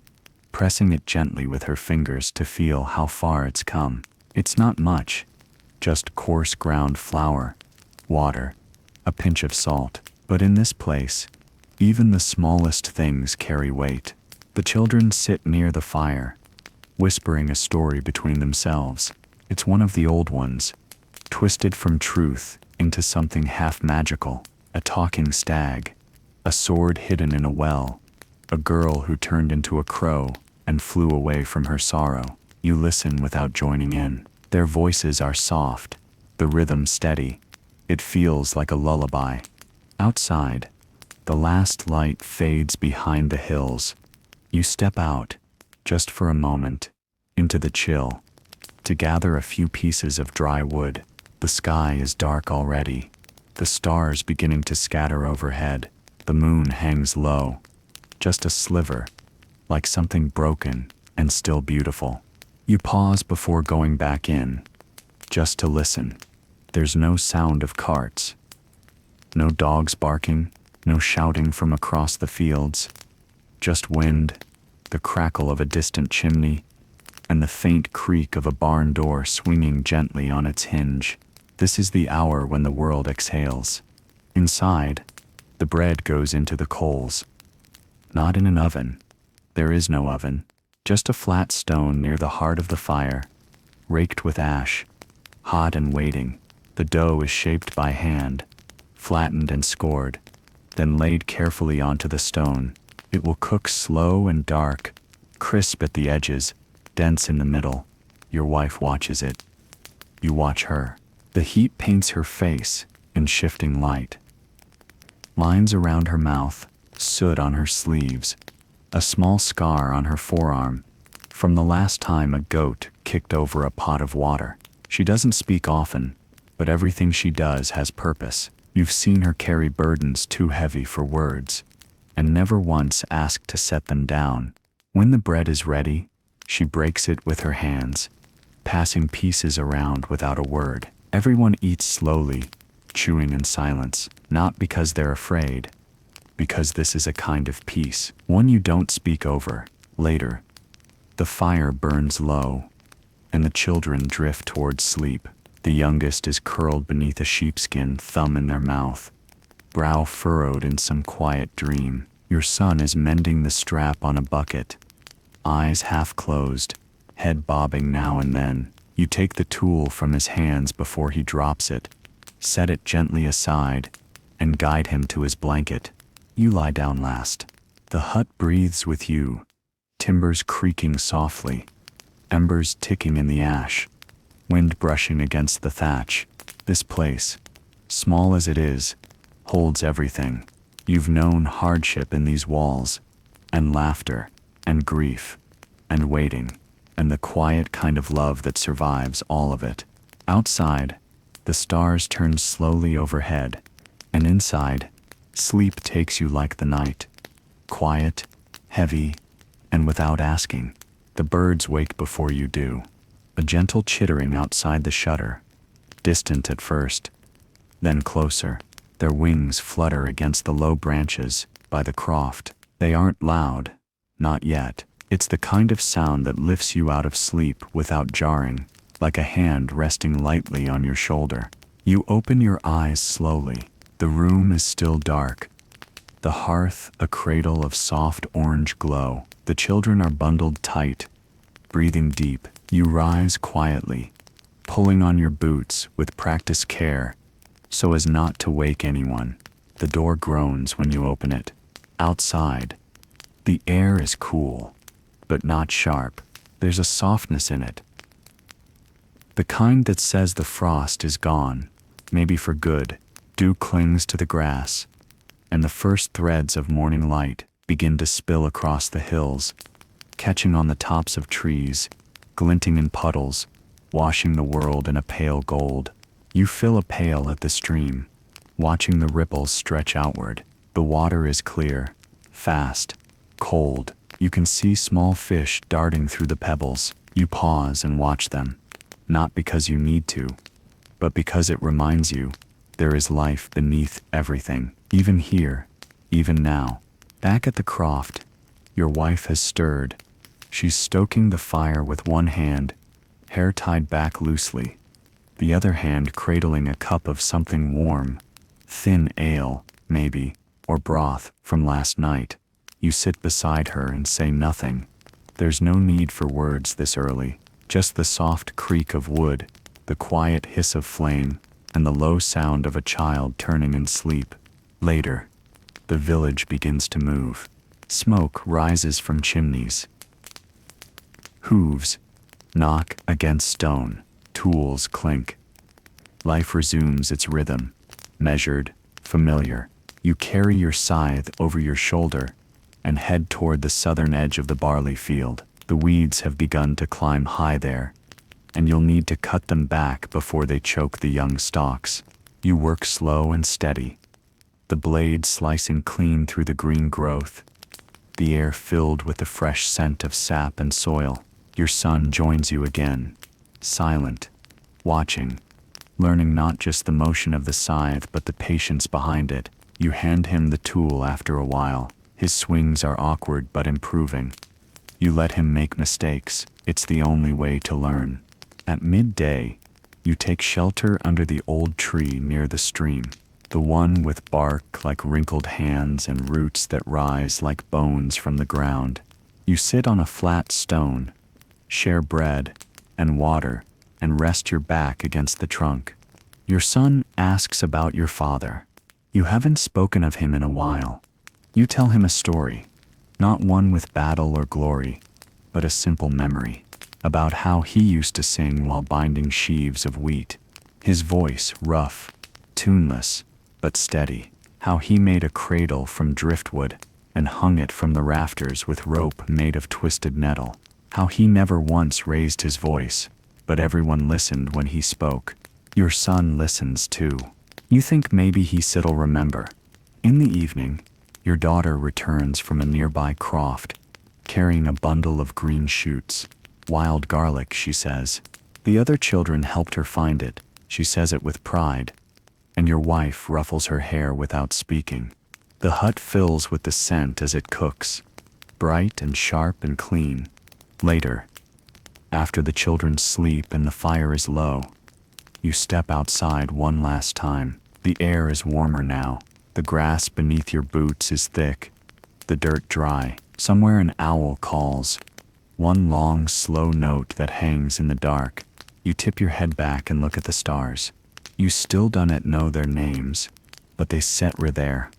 pressing it gently with her fingers to feel how far it's come. It's not much, just coarse ground flour, water, a pinch of salt. But in this place, even the smallest things carry weight. The children sit near the fire, whispering a story between themselves. It's one of the old ones, twisted from truth into something half magical. A talking stag, a sword hidden in a well, a girl who turned into a crow and flew away from her sorrow. You listen without joining in. Their voices are soft, the rhythm steady. It feels like a lullaby. Outside, the last light fades behind the hills. You step out, just for a moment, into the chill, to gather a few pieces of dry wood. The sky is dark already, the stars beginning to scatter overhead. The moon hangs low, just a sliver, like something broken and still beautiful. You pause before going back in, just to listen. There's no sound of carts, no dogs barking, no shouting from across the fields, just wind, the crackle of a distant chimney, and the faint creak of a barn door swinging gently on its hinge. This is the hour when the world exhales. Inside, the bread goes into the coals. Not in an oven. There is no oven. Just a flat stone near the heart of the fire, raked with ash, hot and waiting. The dough is shaped by hand, flattened and scored, then laid carefully onto the stone. It will cook slow and dark, crisp at the edges, dense in the middle. Your wife watches it. You watch her. The heat paints her face in shifting light. Lines around her mouth, soot on her sleeves, a small scar on her forearm, from the last time a goat kicked over a pot of water. She doesn't speak often, but everything she does has purpose. You've seen her carry burdens too heavy for words, and never once asked to set them down. When the bread is ready, she breaks it with her hands, passing pieces around without a word. Everyone eats slowly, chewing in silence, not because they're afraid, because this is a kind of peace, one you don't speak over. Later, the fire burns low, and the children drift towards sleep. The youngest is curled beneath a sheepskin, thumb in their mouth, brow furrowed in some quiet dream. Your son is mending the strap on a bucket, eyes half closed, head bobbing now and then. You take the tool from his hands before he drops it, set it gently aside, and guide him to his blanket. You lie down last. The hut breathes with you, timbers creaking softly, embers ticking in the ash, wind brushing against the thatch. This place, small as it is, holds everything. You've known hardship in these walls, and laughter, and grief, and waiting, and the quiet kind of love that survives all of it. Outside, the stars turn slowly overhead, and inside, sleep takes you like the night, quiet, heavy, and without asking. The birds wake before you do. A gentle chittering outside the shutter, distant at first, then closer. Their wings flutter against the low branches by the croft. They aren't loud, not yet. It's the kind of sound that lifts you out of sleep without jarring, like a hand resting lightly on your shoulder. You open your eyes slowly. The room is still dark. The hearth a cradle of soft orange glow. The children are bundled tight, breathing deep. You rise quietly, pulling on your boots with practiced care, so as not to wake anyone. The door groans when you open it. Outside, the air is cool, but not sharp. There's a softness in it, the kind that says the frost is gone, maybe for good. Dew clings to the grass, and the first threads of morning light begin to spill across the hills, catching on the tops of trees, glinting in puddles, washing the world in a pale gold. You fill a pail at the stream, watching the ripples stretch outward. The water is clear, fast, cold. You can see small fish darting through the pebbles. You pause and watch them, not because you need to, but because it reminds you there is life beneath everything, even here, even now. Back at the croft, your wife has stirred. She's stoking the fire with one hand, hair tied back loosely, the other hand cradling a cup of something warm, thin ale, maybe, or broth from last night. You sit beside her and say nothing. There's no need for words this early, just the soft creak of wood, the quiet hiss of flame, and the low sound of a child turning in sleep. Later, the village begins to move. Smoke rises from chimneys. Hooves knock against stone. Tools clink. Life resumes its rhythm, measured, familiar. You carry your scythe over your shoulder and head toward the southern edge of the barley field. The weeds have begun to climb high there, and you'll need to cut them back before they choke the young stalks. You work slow and steady, the blade slicing clean through the green growth, the air filled with the fresh scent of sap and soil. Your son joins you again, silent, watching, learning not just the motion of the scythe but the patience behind it. You hand him the tool after a while. His swings are awkward but improving. You let him make mistakes. It's the only way to learn. At midday, you take shelter under the old tree near the stream, the one with bark like wrinkled hands and roots that rise like bones from the ground. You sit on a flat stone, share bread and water, and rest your back against the trunk. Your son asks about your father. You haven't spoken of him in a while. You tell him a story, not one with battle or glory, but a simple memory, about how he used to sing while binding sheaves of wheat. His voice rough, tuneless, but steady. How he made a cradle from driftwood and hung it from the rafters with rope made of twisted nettle. How he never once raised his voice, but everyone listened when he spoke. Your son listens too. You think maybe he said'll remember. In the evening, your daughter returns from a nearby croft, carrying a bundle of green shoots. Wild garlic, she says. The other children helped her find it. She says it with pride. And your wife ruffles her hair without speaking. The hut fills with the scent as it cooks, bright and sharp and clean. Later, after the children sleep and the fire is low, you step outside one last time. The air is warmer now. The grass beneath your boots is thick, the dirt dry. Somewhere an owl calls, one long, slow note that hangs in the dark. You tip your head back and look at the stars. You still don't know their names, but they set were there.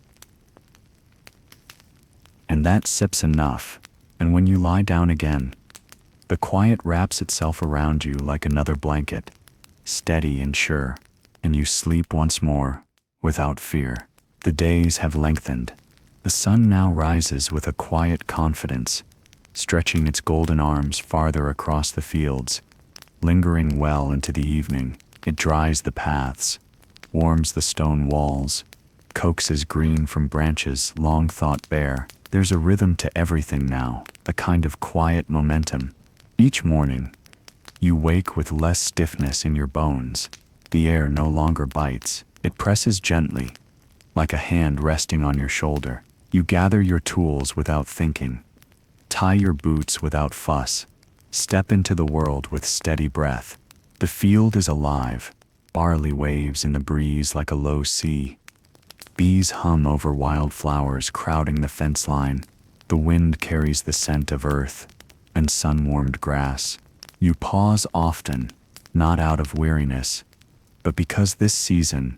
And that sip's enough, and when you lie down again, the quiet wraps itself around you like another blanket, steady and sure, and you sleep once more, without fear. The days have lengthened. The sun now rises with a quiet confidence, stretching its golden arms farther across the fields, lingering well into the evening. It dries the paths, warms the stone walls, coaxes green from branches long thought bare. There's a rhythm to everything now, a kind of quiet momentum. Each morning, you wake with less stiffness in your bones. The air no longer bites. It presses gently, like a hand resting on your shoulder. You gather your tools without thinking, tie your boots without fuss, step into the world with steady breath. The field is alive. Barley waves in the breeze like a low sea. Bees hum over wildflowers crowding the fence line. The wind carries the scent of earth and sun-warmed grass. You pause often, not out of weariness, but because this season,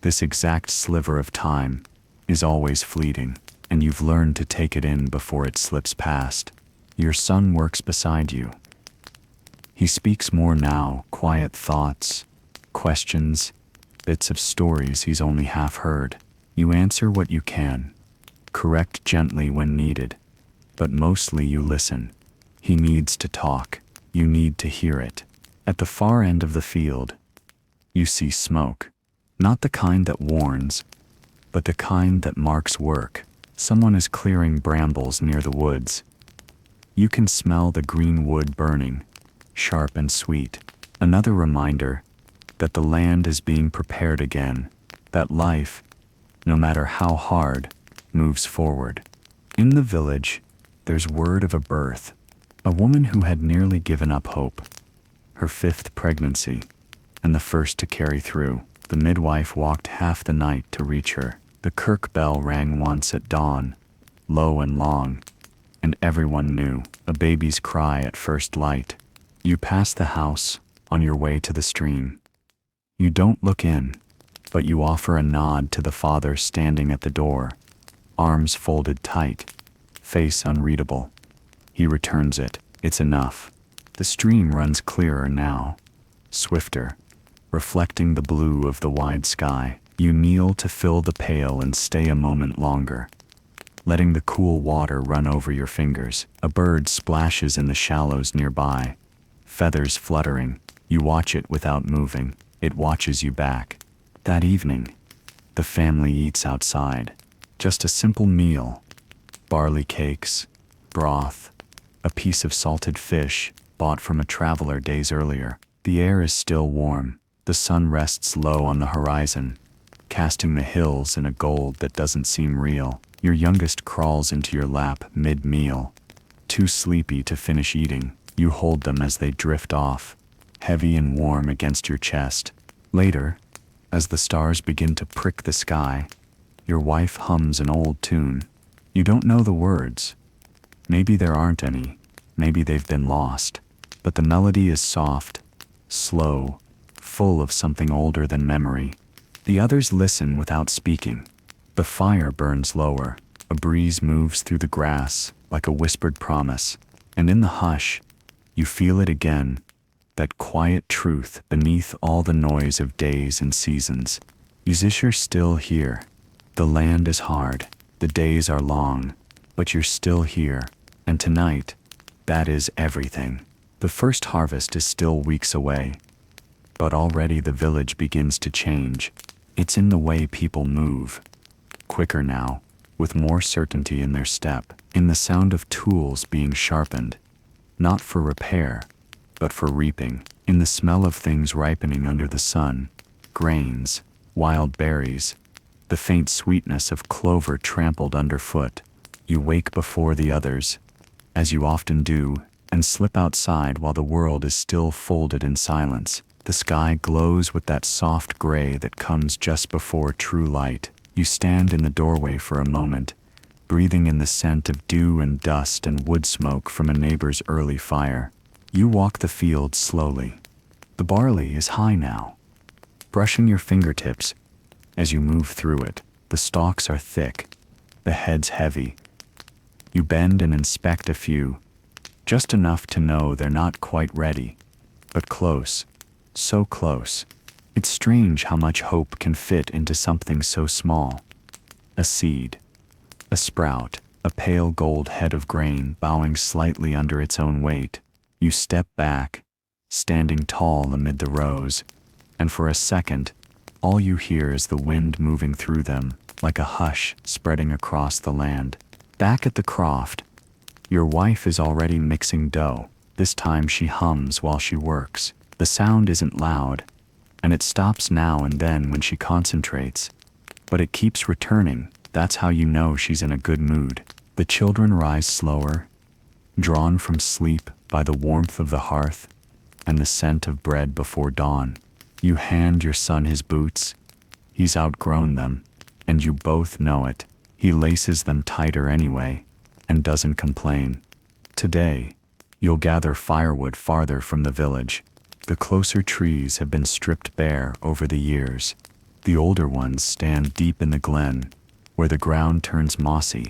this exact sliver of time, is always fleeting, and you've learned to take it in before it slips past. Your son works beside you. He speaks more now, quiet thoughts, questions, bits of stories he's only half heard. You answer what you can, correct gently when needed, but mostly you listen. He needs to talk. You need to hear it. At the far end of the field, you see smoke. Not the kind that warns, but the kind that marks work. Someone is clearing brambles near the woods. You can smell the green wood burning, sharp and sweet. Another reminder that the land is being prepared again, that life, no matter how hard, moves forward. In the village, there's word of a birth, a woman who had nearly given up hope, her 5th pregnancy, and the first to carry through. The midwife walked half the night to reach her. The kirk bell rang once at dawn, low and long, and everyone knew, a baby's cry at first light. You pass the house, on your way to the stream. You don't look in, but you offer a nod to the father standing at the door, arms folded tight, face unreadable. He returns it. It's enough. The stream runs clearer now, swifter, reflecting the blue of the wide sky. You kneel to fill the pail and stay a moment longer, letting the cool water run over your fingers. A bird splashes in the shallows nearby, feathers fluttering. You watch it without moving. It watches you back. That evening, the family eats outside. Just a simple meal. Barley cakes, broth, a piece of salted fish bought from a traveler days earlier. The air is still warm. The sun rests low on the horizon, casting the hills in a gold that doesn't seem real. Your youngest crawls into your lap mid-meal, Too sleepy to finish eating, you hold them as they drift off, heavy and warm against your chest. Later, as the stars begin to prick the sky, your wife hums an old tune. You don't know the words. Maybe there aren't any, maybe they've been lost. But the melody is soft, slow, full of something older than memory. The others listen without speaking. The fire burns lower. A breeze moves through the grass like a whispered promise. And in the hush, you feel it again, that quiet truth beneath all the noise of days and seasons. You're still here. The land is hard, the days are long, but you're still here. And tonight, that is everything. The first harvest is still weeks away, but already the village begins to change. It's in the way people move. Quicker now, with more certainty in their step, in the sound of tools being sharpened, not for repair, but for reaping, in the smell of things ripening under the sun, grains, wild berries, the faint sweetness of clover trampled underfoot. You wake before the others, as you often do, and slip outside while the world is still folded in silence. The sky glows with that soft gray that comes just before true light. You stand in the doorway for a moment, breathing in the scent of dew and dust and wood smoke from a neighbor's early fire. You walk the field slowly. The barley is high now, brushing your fingertips as you move through it. The stalks are thick, the heads heavy. You bend and inspect a few, just enough to know they're not quite ready, but close, so close. It's strange how much hope can fit into something so small. A seed, a sprout, a pale gold head of grain bowing slightly under its own weight. You step back, standing tall amid the rows, and for a second, all you hear is the wind moving through them, like a hush spreading across the land. Back at the croft, your wife is already mixing dough. This time she hums while she works. The sound isn't loud, and it stops now and then when she concentrates, but it keeps returning. That's how you know she's in a good mood. The children rise slower, drawn from sleep by the warmth of the hearth and the scent of bread before dawn. You hand your son his boots. He's outgrown them, and you both know it. He laces them tighter anyway, and doesn't complain. Today, you'll gather firewood farther from the village. The closer trees have been stripped bare over the years. The older ones stand deep in the glen, where the ground turns mossy,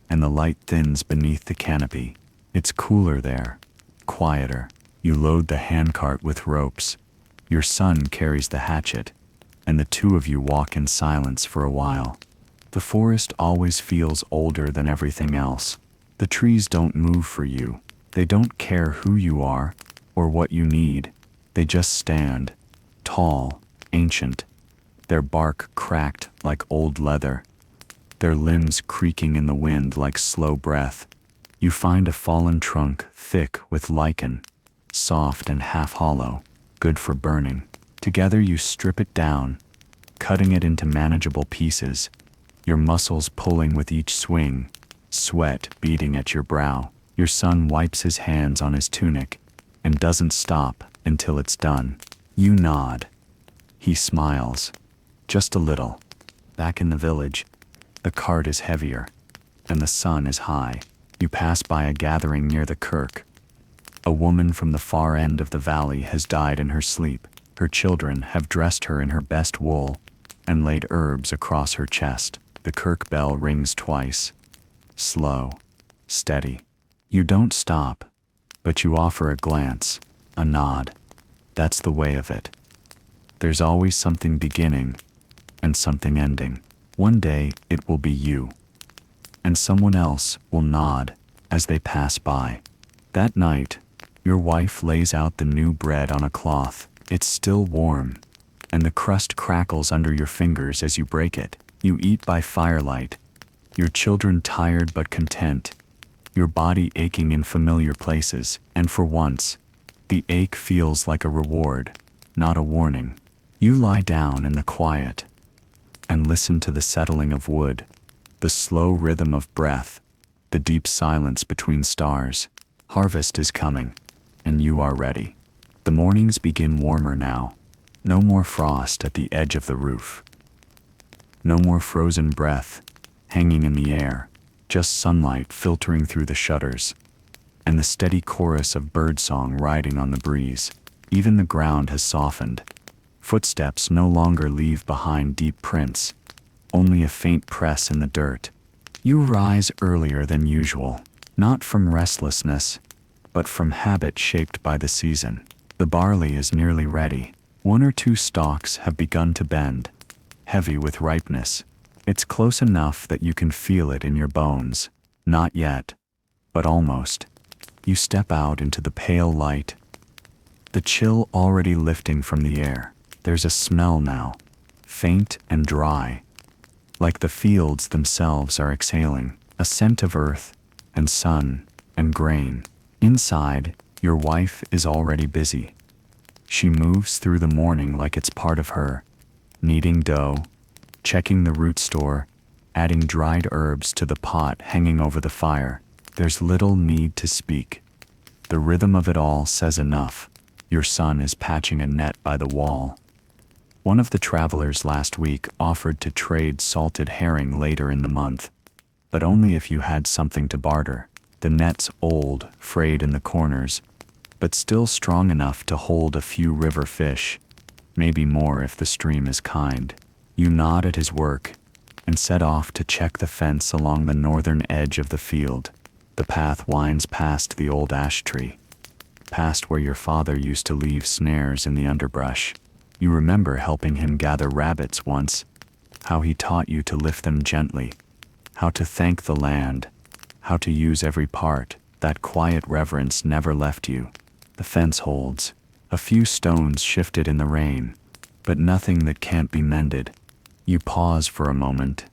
and the light thins beneath the canopy. It's cooler there, quieter. You load the handcart with ropes. Your son carries the hatchet, and the two of you walk in silence for a while. The forest always feels older than everything else. The trees don't move for you. They don't care who you are or what you need. They just stand, tall, ancient, their bark cracked like old leather, their limbs creaking in the wind like slow breath. You find a fallen trunk thick with lichen, soft and half hollow, good for burning. Together you strip it down, cutting it into manageable pieces, your muscles pulling with each swing, sweat beading at your brow. Your son wipes his hands on his tunic and doesn't stop until it's done. You nod. He smiles, just a little. Back in the village, the cart is heavier, and the sun is high. You pass by a gathering near the kirk. A woman from the far end of the valley has died in her sleep. Her children have dressed her in her best wool and laid herbs across her chest. The kirk bell rings twice. Slow, steady. You don't stop, but you offer a glance, a nod. That's the way of it. There's always something beginning and something ending. One day it will be you, and someone else will nod as they pass by. That night, your wife lays out the new bread on a cloth. It's still warm, and the crust crackles under your fingers as you break it. You eat by firelight, your children tired but content, your body aching in familiar places, and for once, the ache feels like a reward, not a warning. You lie down in the quiet and listen to the settling of wood, the slow rhythm of breath, the deep silence between stars. Harvest is coming, and you are ready. The mornings begin warmer now. No more frost at the edge of the roof. No more frozen breath hanging in the air, just sunlight filtering through the shutters, and the steady chorus of birdsong riding on the breeze. Even the ground has softened. Footsteps no longer leave behind deep prints, only a faint press in the dirt. You rise earlier than usual, not from restlessness, but from habit shaped by the season. The barley is nearly ready. 1 or 2 stalks have begun to bend, heavy with ripeness. It's close enough that you can feel it in your bones. Not yet, but almost. You step out into the pale light, the chill already lifting from the air. There's a smell now, faint and dry, like the fields themselves are exhaling, a scent of earth and sun and grain. Inside, your wife is already busy. She moves through the morning like it's part of her, kneading dough, checking the root store, adding dried herbs to the pot hanging over the fire. There's little need to speak. The rhythm of it all says enough. Your son is patching a net by the wall. One of the travelers last week offered to trade salted herring later in the month, but only if you had something to barter. The net's old, frayed in the corners, but still strong enough to hold a few river fish, maybe more if the stream is kind. You nod at his work and set off to check the fence along the northern edge of the field. The path winds past the old ash tree, past where your father used to leave snares in the underbrush. You remember helping him gather rabbits once, how he taught you to lift them gently, how to thank the land, how to use every part. That quiet reverence never left you. The fence holds. A few stones shifted in the rain, but nothing that can't be mended. You pause for a moment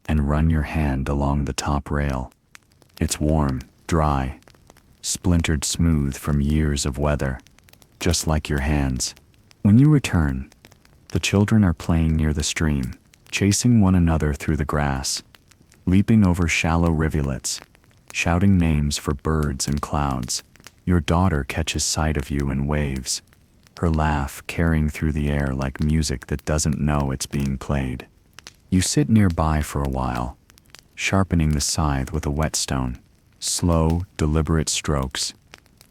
and run your hand along the top rail. It's warm, dry, splintered smooth from years of weather, just like your hands. When you return, the children are playing near the stream, chasing one another through the grass, leaping over shallow rivulets, shouting names for birds and clouds. Your daughter catches sight of you and waves, her laugh carrying through the air like music that doesn't know it's being played. You sit nearby for a while, sharpening the scythe with a whetstone. Slow, deliberate strokes,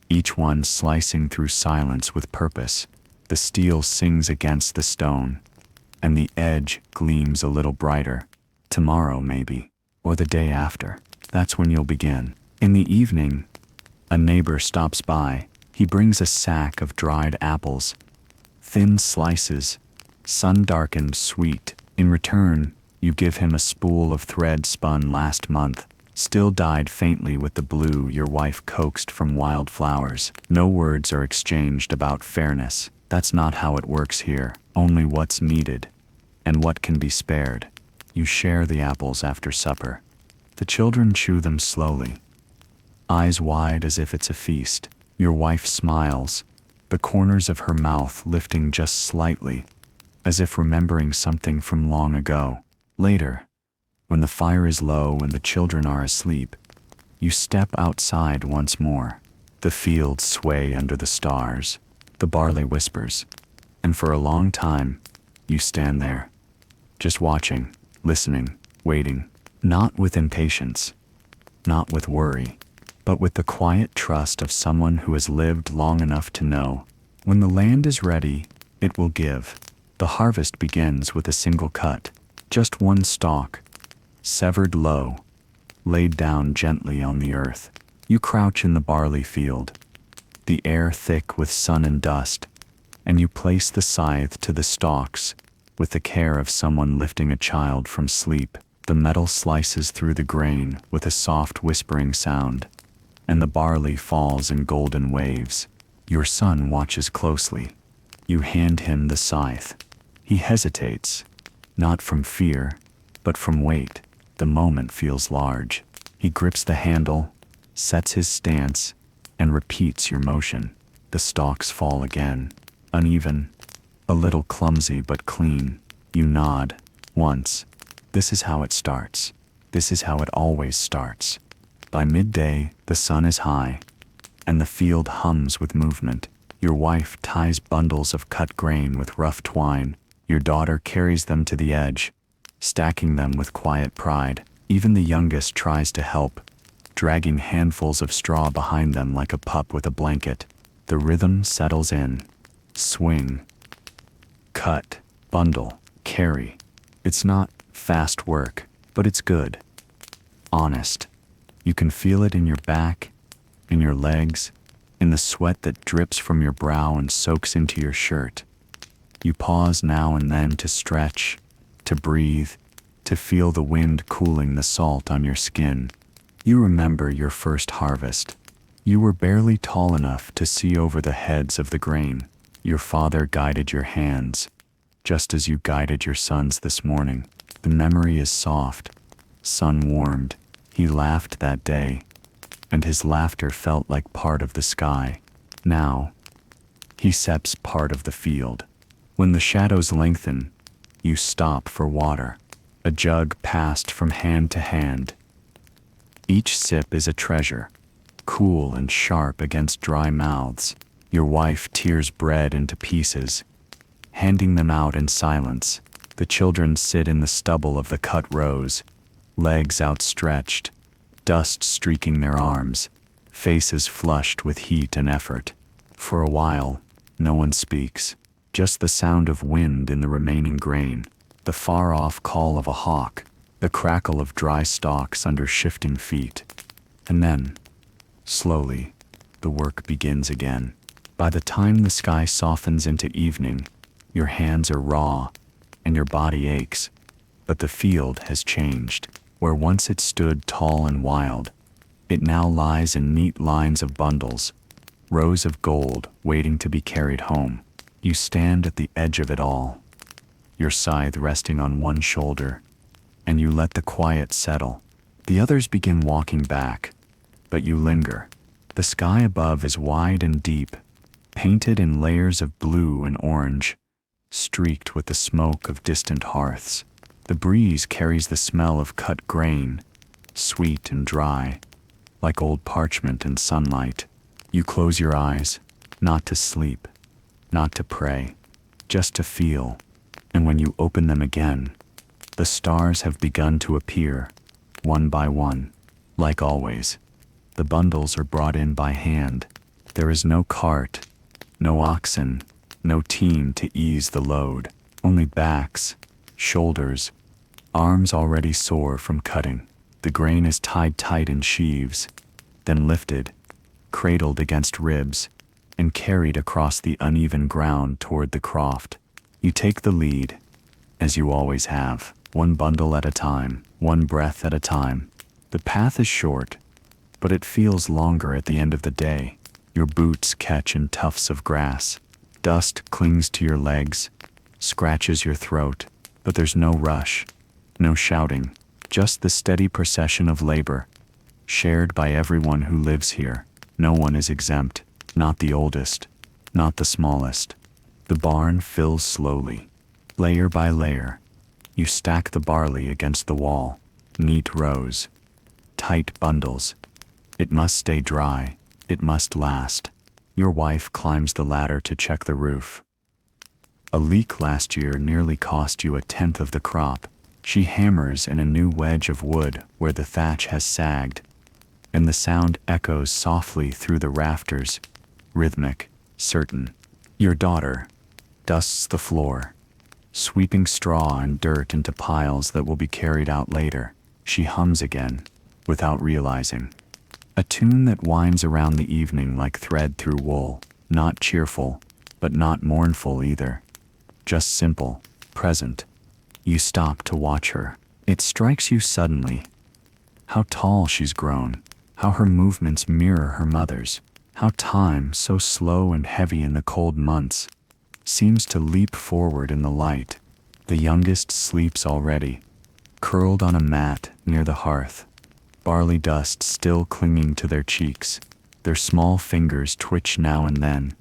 each one slicing through silence with purpose. The steel sings against the stone, and the edge gleams a little brighter. Tomorrow, maybe, or the day after. That's when you'll begin. In the evening, a neighbor stops by. He brings a sack of dried apples, thin slices, sun-darkened sweet. In return, you give him a spool of thread spun last month, still dyed faintly with the blue your wife coaxed from wild flowers. No words are exchanged about fairness. That's not how it works here. Only what's needed, and what can be spared. You share the apples after supper. The children chew them slowly, eyes wide as if it's a feast. Your wife smiles, the corners of her mouth lifting just slightly, as if remembering something from long ago. Later, when the fire is low and the children are asleep, you step outside once more. The fields sway under the stars, the barley whispers, and for a long time, you stand there, just watching, listening, waiting, not with impatience, not with worry, but with the quiet trust of someone who has lived long enough to know, when the land is ready, it will give. The harvest begins with a single cut, just one stalk, severed low, laid down gently on the earth. You crouch in the barley field, the air thick with sun and dust, and you place the scythe to the stalks with the care of someone lifting a child from sleep. The metal slices through the grain with a soft whispering sound, and the barley falls in golden waves. Your son watches closely. You hand him the scythe. He hesitates, not from fear, but from weight. The moment feels large. He grips the handle, sets his stance, and repeats your motion. The stalks fall again, uneven, a little clumsy but clean. You nod, once. This is how it starts. This is how it always starts. By midday, the sun is high, and the field hums with movement. Your wife ties bundles of cut grain with rough twine. Your daughter carries them to the edge, stacking them with quiet pride. Even the youngest tries to help, dragging handfuls of straw behind them like a pup with a blanket. The rhythm settles in. Swing, cut, bundle, carry. It's not fast work, but it's good. Honest. You can feel it in your back, in your legs, in the sweat that drips from your brow and soaks into your shirt. You pause now and then to stretch, to breathe, to feel the wind cooling the salt on your skin. You remember your first harvest. You were barely tall enough to see over the heads of the grain. Your father guided your hands, just as you guided your sons this morning. The memory is soft, sun-warmed. He laughed that day, and his laughter felt like part of the sky. Now, he steps part of the field. When the shadows lengthen, you stop for water. A jug passed from hand to hand. Each sip is a treasure, cool and sharp against dry mouths. Your wife tears bread into pieces, handing them out in silence. The children sit in the stubble of the cut rows, legs outstretched, dust streaking their arms, faces flushed with heat and effort. For a while, no one speaks, just the sound of wind in the remaining grain, the far-off call of a hawk, the crackle of dry stalks under shifting feet. And then, slowly, the work begins again. By the time the sky softens into evening, your hands are raw and your body aches. But the field has changed. Where once it stood tall and wild, it now lies in neat lines of bundles, rows of gold waiting to be carried home. You stand at the edge of it all, your scythe resting on one shoulder, and you let the quiet settle. The others begin walking back, but you linger. The sky above is wide and deep, painted in layers of blue and orange, streaked with the smoke of distant hearths. The breeze carries the smell of cut grain, sweet and dry, like old parchment in sunlight. You close your eyes, not to sleep, not to pray, just to feel. And when you open them again, the stars have begun to appear, one by one. Like always, the bundles are brought in by hand. There is no cart, no oxen, no team to ease the load, only backs, shoulders, arms already sore from cutting. The grain is tied tight in sheaves, then lifted, cradled against ribs, and carried across the uneven ground toward the croft. You take the lead, as you always have, one bundle at a time, one breath at a time. The path is short, but it feels longer at the end of the day. Your boots catch in tufts of grass. Dust clings to your legs, scratches your throat, but there's no rush, no shouting, just the steady procession of labor, shared by everyone who lives here. No one is exempt, not the oldest, not the smallest. The barn fills slowly, layer by layer. You stack the barley against the wall, neat rows, tight bundles. It must stay dry, it must last. Your wife climbs the ladder to check the roof. A leak last year nearly cost you a tenth of the crop. She hammers in a new wedge of wood where the thatch has sagged, and the sound echoes softly through the rafters, rhythmic, certain. Your daughter dusts the floor, sweeping straw and dirt into piles that will be carried out later. She hums again, without realizing. A tune that winds around the evening like thread through wool, not cheerful, but not mournful either. Just simple, present. You stop to watch her. It strikes you suddenly. How tall she's grown, how her movements mirror her mother's, how time, so slow and heavy in the cold months, seems to leap forward in the light. The youngest sleeps already, curled on a mat near the hearth, barley dust still clinging to their cheeks. Their small fingers twitch now and then,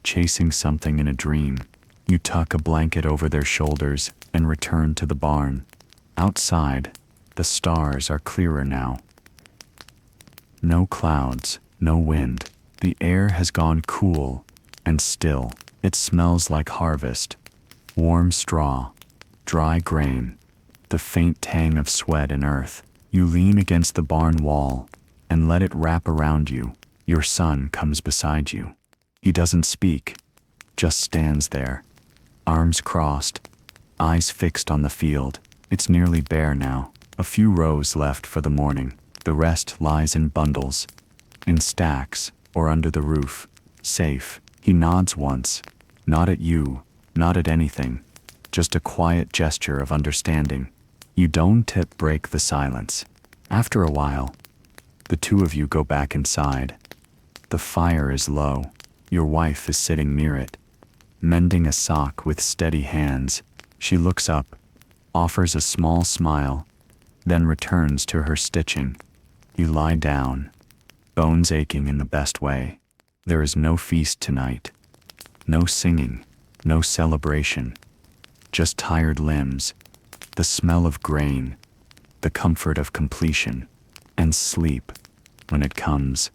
chasing something in a dream. You tuck a blanket over their shoulders and return to the barn. Outside, the stars are clearer now. No clouds, no wind. The air has gone cool and still. It smells like harvest. Warm straw, dry grain, the faint tang of sweat and earth. You lean against the barn wall and let it wrap around you. Your son comes beside you. He doesn't speak, just stands there, arms crossed, eyes fixed on the field. It's nearly bare now. A few rows left for the morning. The rest lies in bundles, in stacks, or under the roof, safe. He nods once, not at you, not at anything, just a quiet gesture of understanding. You don't break the silence. After a while, the two of you go back inside. The fire is low. Your wife is sitting near it, mending a sock with steady hands. She looks up, offers a small smile, then returns to her stitching. You lie down, bones aching in the best way. There is no feast tonight, no singing, no celebration, just tired limbs, the smell of grain, the comfort of completion, and sleep, when it comes,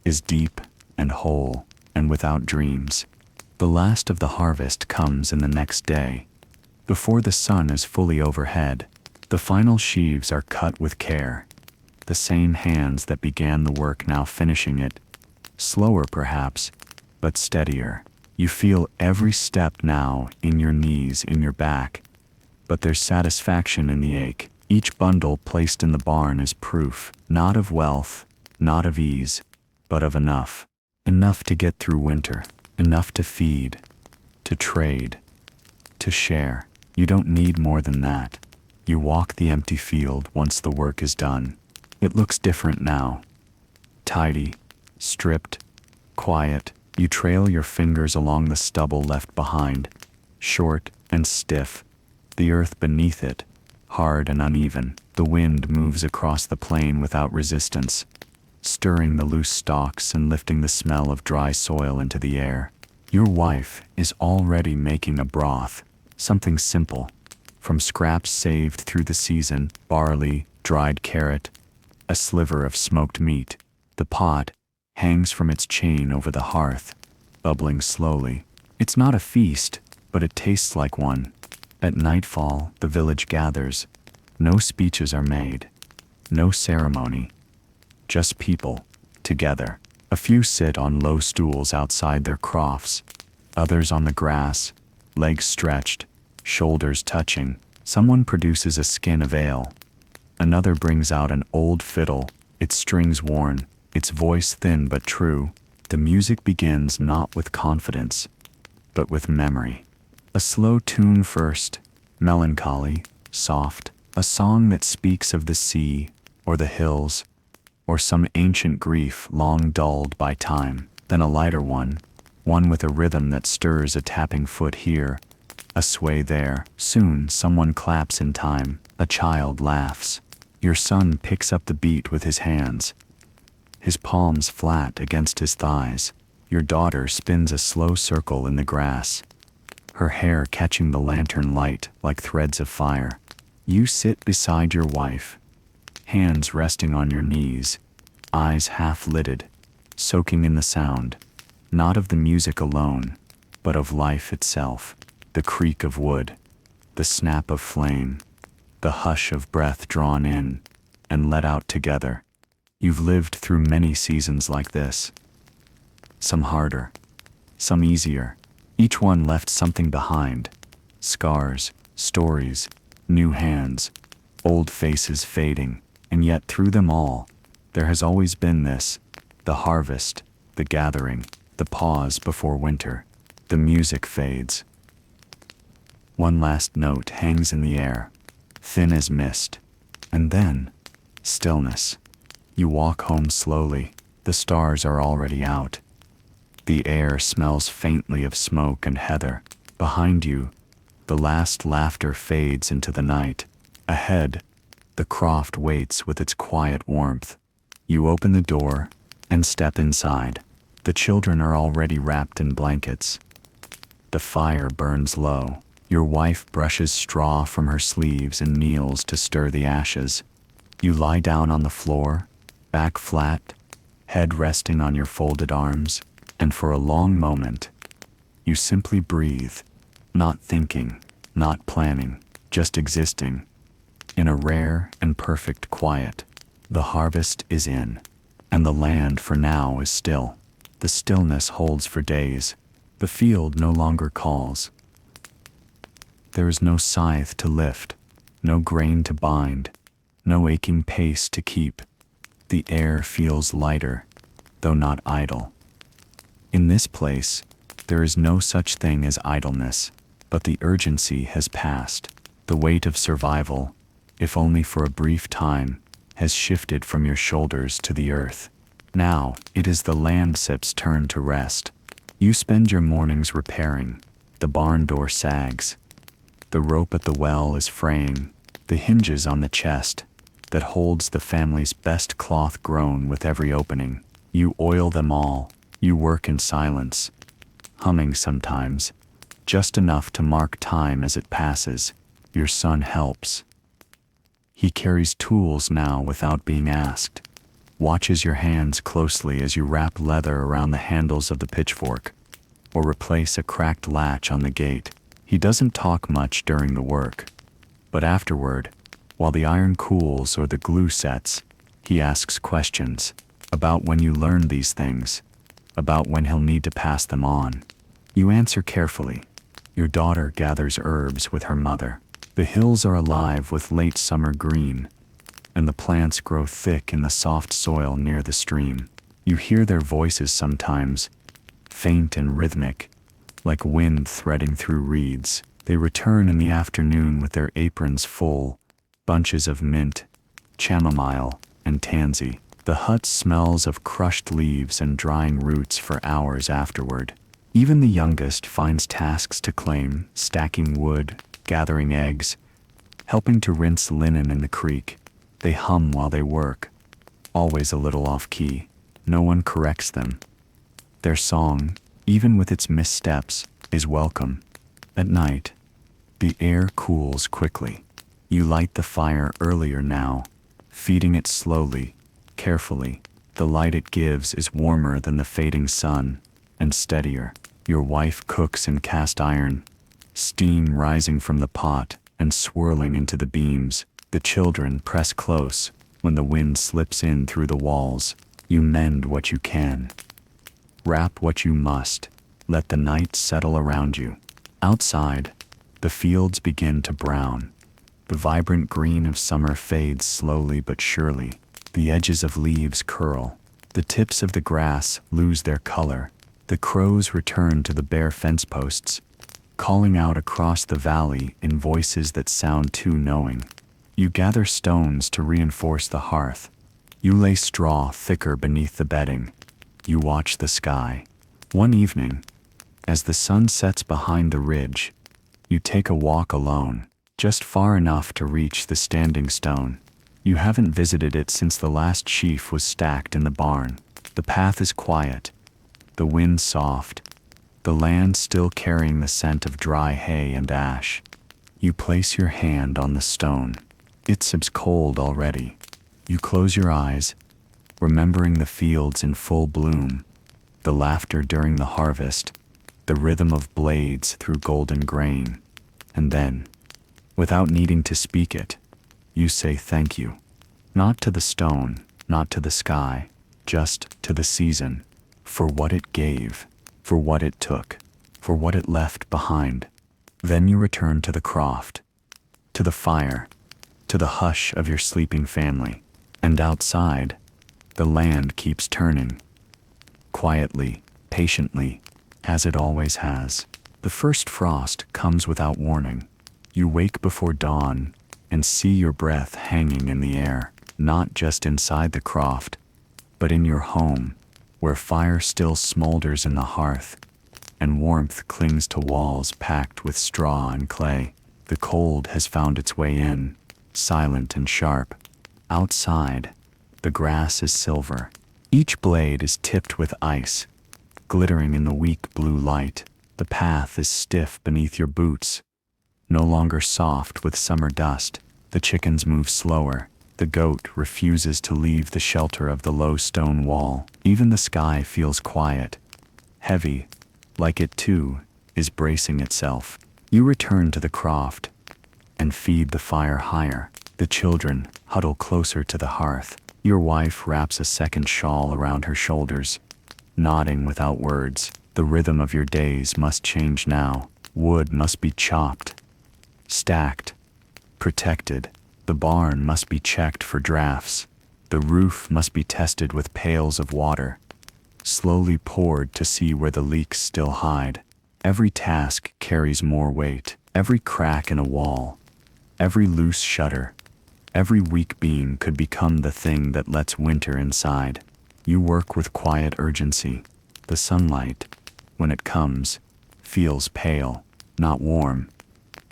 is deep and whole and without dreams. The last of the harvest comes in the next day. Before the sun is fully overhead, the final sheaves are cut with care. The same hands that began the work now finishing it. Slower perhaps, but steadier. You feel every step now in your knees, in your back. But there's satisfaction in the ache. Each bundle placed in the barn is proof, not of wealth, not of ease, but of enough. Enough to get through winter, enough to feed, to trade, to share. You don't need more than that. You walk the empty field once the work is done. It looks different now. Tidy, stripped, quiet. You trail your fingers along the stubble left behind, short and stiff. The earth beneath it, hard and uneven. The wind moves across the plain without resistance, stirring the loose stalks and lifting the smell of dry soil into the air. Your wife is already making a broth, something simple, from scraps saved through the season, barley, dried carrot, a sliver of smoked meat. The pot hangs from its chain over the hearth, bubbling slowly. It's not a feast, but it tastes like one. At nightfall, the village gathers. No speeches are made, no ceremony, just people, together. A few sit on low stools outside their crofts, others on the grass, legs stretched, shoulders touching. Someone produces a skin of ale. Another brings out an old fiddle, its strings worn, its voice thin but true. The music begins not with confidence, but with memory. A slow tune first, melancholy, soft, a song that speaks of the sea, or the hills, or some ancient grief long dulled by time. Then a lighter one with a rhythm that stirs a tapping foot here, a sway there. Soon someone claps in time, a child laughs. Your son picks up the beat with his hands, his palms flat against his thighs. Your daughter spins a slow circle in the grass, her hair catching the lantern light like threads of fire. You sit beside your wife, hands resting on your knees, eyes half-lidded, soaking in the sound, not of the music alone, but of life itself. The creak of wood, the snap of flame, the hush of breath drawn in and let out together. You've lived through many seasons like this. Some harder, some easier. Each one left something behind. Scars, stories, new hands, old faces fading. And yet through them all, there has always been this, the harvest, the gathering, the pause before winter. The music fades. One last note hangs in the air, thin as mist. And then, stillness. You walk home slowly. The stars are already out. The air smells faintly of smoke and heather. Behind you, the last laughter fades into the night. Ahead, the croft waits with its quiet warmth. You open the door and step inside. The children are already wrapped in blankets. The fire burns low. Your wife brushes straw from her sleeves and kneels to stir the ashes. You lie down on the floor, back flat, head resting on your folded arms, and for a long moment, you simply breathe, not thinking, not planning, just existing, in a rare and perfect quiet. The harvest is in, and the land for now is still. The stillness holds for days. The field no longer calls. There is no scythe to lift, no grain to bind, no aching pace to keep. The air feels lighter, though not idle. In this place, there is no such thing as idleness, but the urgency has passed. The weight of survival, if only for a brief time, has shifted from your shoulders to the earth. Now, it is the landscape's turn to rest. You spend your mornings repairing. The barn door sags. The rope at the well is fraying. The hinges on the chest that holds the family's best cloth grown with every opening. You oil them all. You work in silence, humming sometimes, just enough to mark time as it passes. Your son helps. He carries tools now without being asked, watches your hands closely as you wrap leather around the handles of the pitchfork, or replace a cracked latch on the gate. He doesn't talk much during the work, but afterward, while the iron cools or the glue sets, he asks questions about when you learned these things, about when he'll need to pass them on. You answer carefully. Your daughter gathers herbs with her mother. The hills are alive with late summer green, and the plants grow thick in the soft soil near the stream. You hear their voices sometimes, faint and rhythmic, like wind threading through reeds. They return in the afternoon with their aprons full, bunches of mint, chamomile, and tansy. The hut smells of crushed leaves and drying roots for hours afterward. Even the youngest finds tasks to claim, stacking wood, gathering eggs, helping to rinse linen in the creek. They hum while they work, always a little off-key. No one corrects them. Their song, even with its missteps, is welcome. At night, the air cools quickly. You light the fire earlier now, feeding it slowly, carefully. The light it gives is warmer than the fading sun, and steadier. Your wife cooks in cast iron, steam rising from the pot and swirling into the beams. The children press close when the wind slips in through the walls. You mend what you can, wrap what you must, let the night settle around you. Outside, the fields begin to brown. The vibrant green of summer fades slowly but surely. The edges of leaves curl. The tips of the grass lose their color. The crows return to the bare fence posts, calling out across the valley in voices that sound too knowing. You gather stones to reinforce the hearth. You lay straw thicker beneath the bedding. You watch the sky. One evening, as the sun sets behind the ridge, you take a walk alone, just far enough to reach the standing stone. You haven't visited it since the last sheaf was stacked in the barn. The path is quiet, the wind soft, the land still carrying the scent of dry hay and ash. You place your hand on the stone. It seems cold already. You close your eyes, remembering the fields in full bloom, the laughter during the harvest, the rhythm of blades through golden grain. And then, without needing to speak it, you say thank you. Not to the stone, not to the sky, just to the season, for what it gave, for what it took, for what it left behind. Then you return to the croft, to the fire, to the hush of your sleeping family. And outside, the land keeps turning, quietly, patiently, as it always has. The first frost comes without warning. You wake before dawn and see your breath hanging in the air, not just inside the croft, but in your home, where fire still smolders in the hearth, and warmth clings to walls packed with straw and clay. The cold has found its way in, silent and sharp. Outside, the grass is silver. Each blade is tipped with ice, glittering in the weak blue light. The path is stiff beneath your boots, no longer soft with summer dust. The chickens move slower, The goat refuses to leave the shelter of the low stone wall. Even the sky feels quiet, heavy, like it too is bracing itself. You return to the croft and feed the fire higher. The children huddle closer to the hearth. Your wife wraps a second shawl around her shoulders, nodding without words. The rhythm of your days must change now. Wood must be chopped, stacked, protected. The barn must be checked for drafts. The roof must be tested with pails of water, slowly poured to see where the leaks still hide. Every task carries more weight. Every crack in a wall, every loose shutter, every weak beam could become the thing that lets winter inside. You work with quiet urgency. The sunlight, when it comes, feels pale, not warm,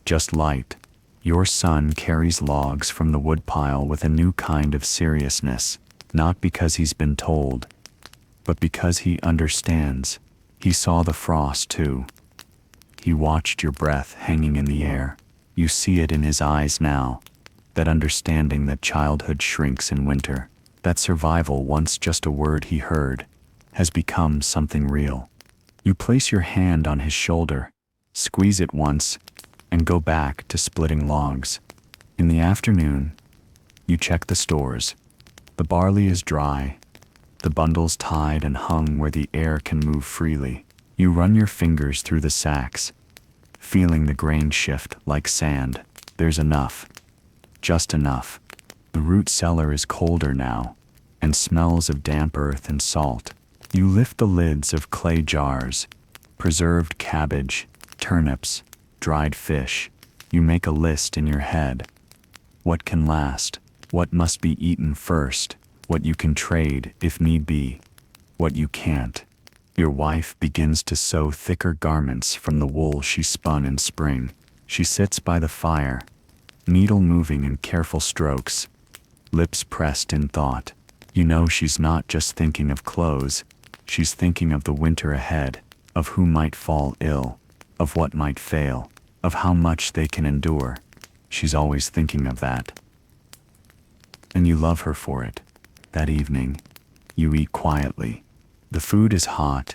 just light. Your son carries logs from the woodpile with a new kind of seriousness, not because he's been told, but because he understands. He saw the frost too. He watched your breath hanging in the air. You see it in his eyes now, that understanding that childhood shrinks in winter, that survival, once just a word he heard, has become something real. You place your hand on his shoulder, squeeze it once, and go back to splitting logs. In the afternoon, you check the stores. The barley is dry, the bundles tied and hung where the air can move freely. You run your fingers through the sacks, feeling the grain shift like sand. There's enough, just enough. The root cellar is colder now, and smells of damp earth and salt. You lift the lids of clay jars, preserved cabbage, turnips, dried fish. You make a list in your head. What can last? What must be eaten first? What you can trade if need be? What you can't? Your wife begins to sew thicker garments from the wool she spun in spring. She sits by the fire, needle moving in careful strokes, lips pressed in thought. You know she's not just thinking of clothes, she's thinking of the winter ahead, of who might fall ill, of what might fail, of how much they can endure. She's always thinking of that. And you love her for it. That evening, you eat quietly. The food is hot,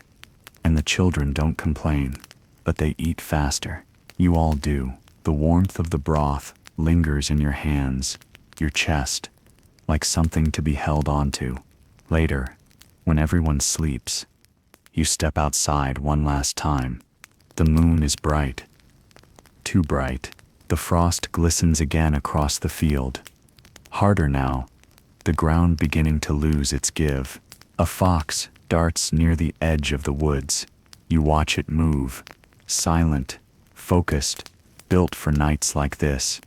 and the children don't complain, but they eat faster. You all do. The warmth of the broth lingers in your hands, your chest, like something to be held onto. Later, when everyone sleeps, you step outside one last time. The moon is bright, too bright. The frost glistens again across the field. Harder now, the ground beginning to lose its give. A fox darts near the edge of the woods. You watch it move, silent, focused, built for nights like this.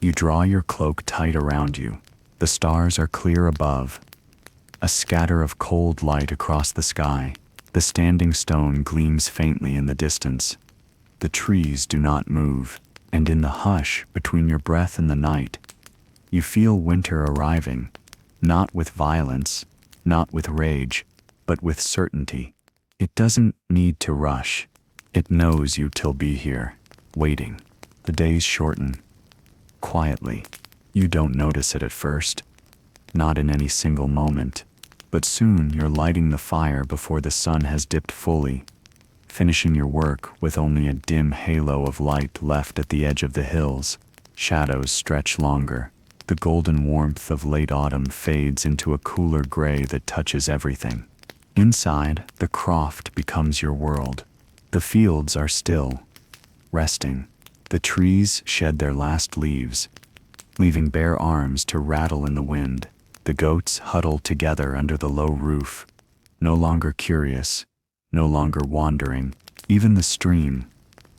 You draw your cloak tight around you. The stars are clear above, a scatter of cold light across the sky. The standing stone gleams faintly in the distance. The trees do not move, and in the hush between your breath and the night, you feel winter arriving, not with violence, not with rage, but with certainty. It doesn't need to rush. It knows you till be here, waiting. The days shorten, quietly. You don't notice it at first, not in any single moment, but soon you're lighting the fire before the sun has dipped fully, finishing your work with only a dim halo of light left at the edge of the hills. Shadows stretch longer. The golden warmth of late autumn fades into a cooler gray that touches everything. Inside, the croft becomes your world. The fields are still, resting. The trees shed their last leaves, leaving bare arms to rattle in the wind. The goats huddle together under the low roof, no longer curious, no longer wandering. Even the stream,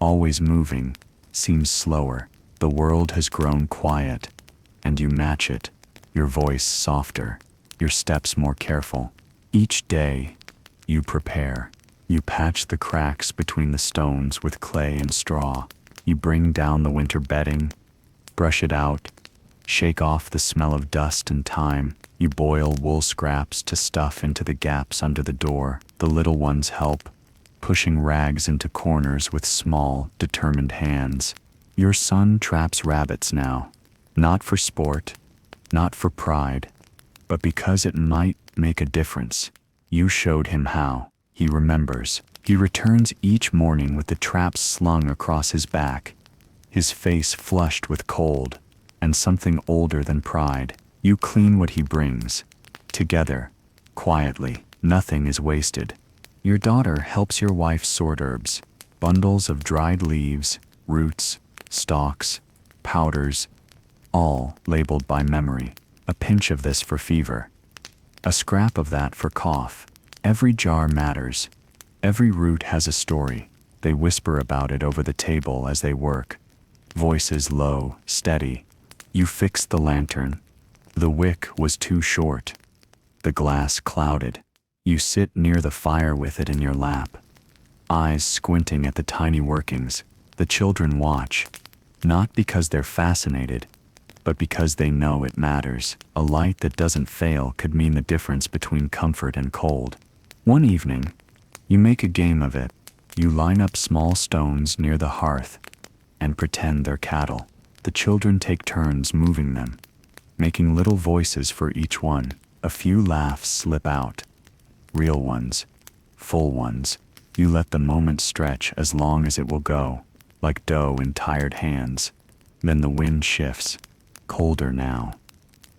always moving, seems slower. The world has grown quiet, and you match it, your voice softer, your steps more careful. Each day, you prepare. You patch the cracks between the stones with clay and straw. You bring down the winter bedding, brush it out, shake off the smell of dust and time. You boil wool scraps to stuff into the gaps under the door. The little ones help, pushing rags into corners with small, determined hands. Your son traps rabbits now, not for sport, not for pride, but because it might make a difference. You showed him how. He remembers. He returns each morning with the traps slung across his back, his face flushed with cold, and something older than pride. You clean what he brings. Together, quietly, nothing is wasted. Your daughter helps your wife sort herbs, bundles of dried leaves, roots, stalks, powders, all labeled by memory. A pinch of this for fever, a scrap of that for cough. Every jar matters. Every root has a story. They whisper about it over the table as they work. Voices low, steady. You fixed the lantern. The wick was too short. The glass clouded. You sit near the fire with it in your lap, eyes squinting at the tiny workings. The children watch, not because they're fascinated, but because they know it matters. A light that doesn't fail could mean the difference between comfort and cold. One evening, you make a game of it. You line up small stones near the hearth and pretend they're cattle. The children take turns moving them, making little voices for each one. A few laughs slip out. Real ones, full ones. You let the moment stretch as long as it will go, like dough in tired hands. Then the wind shifts, colder now,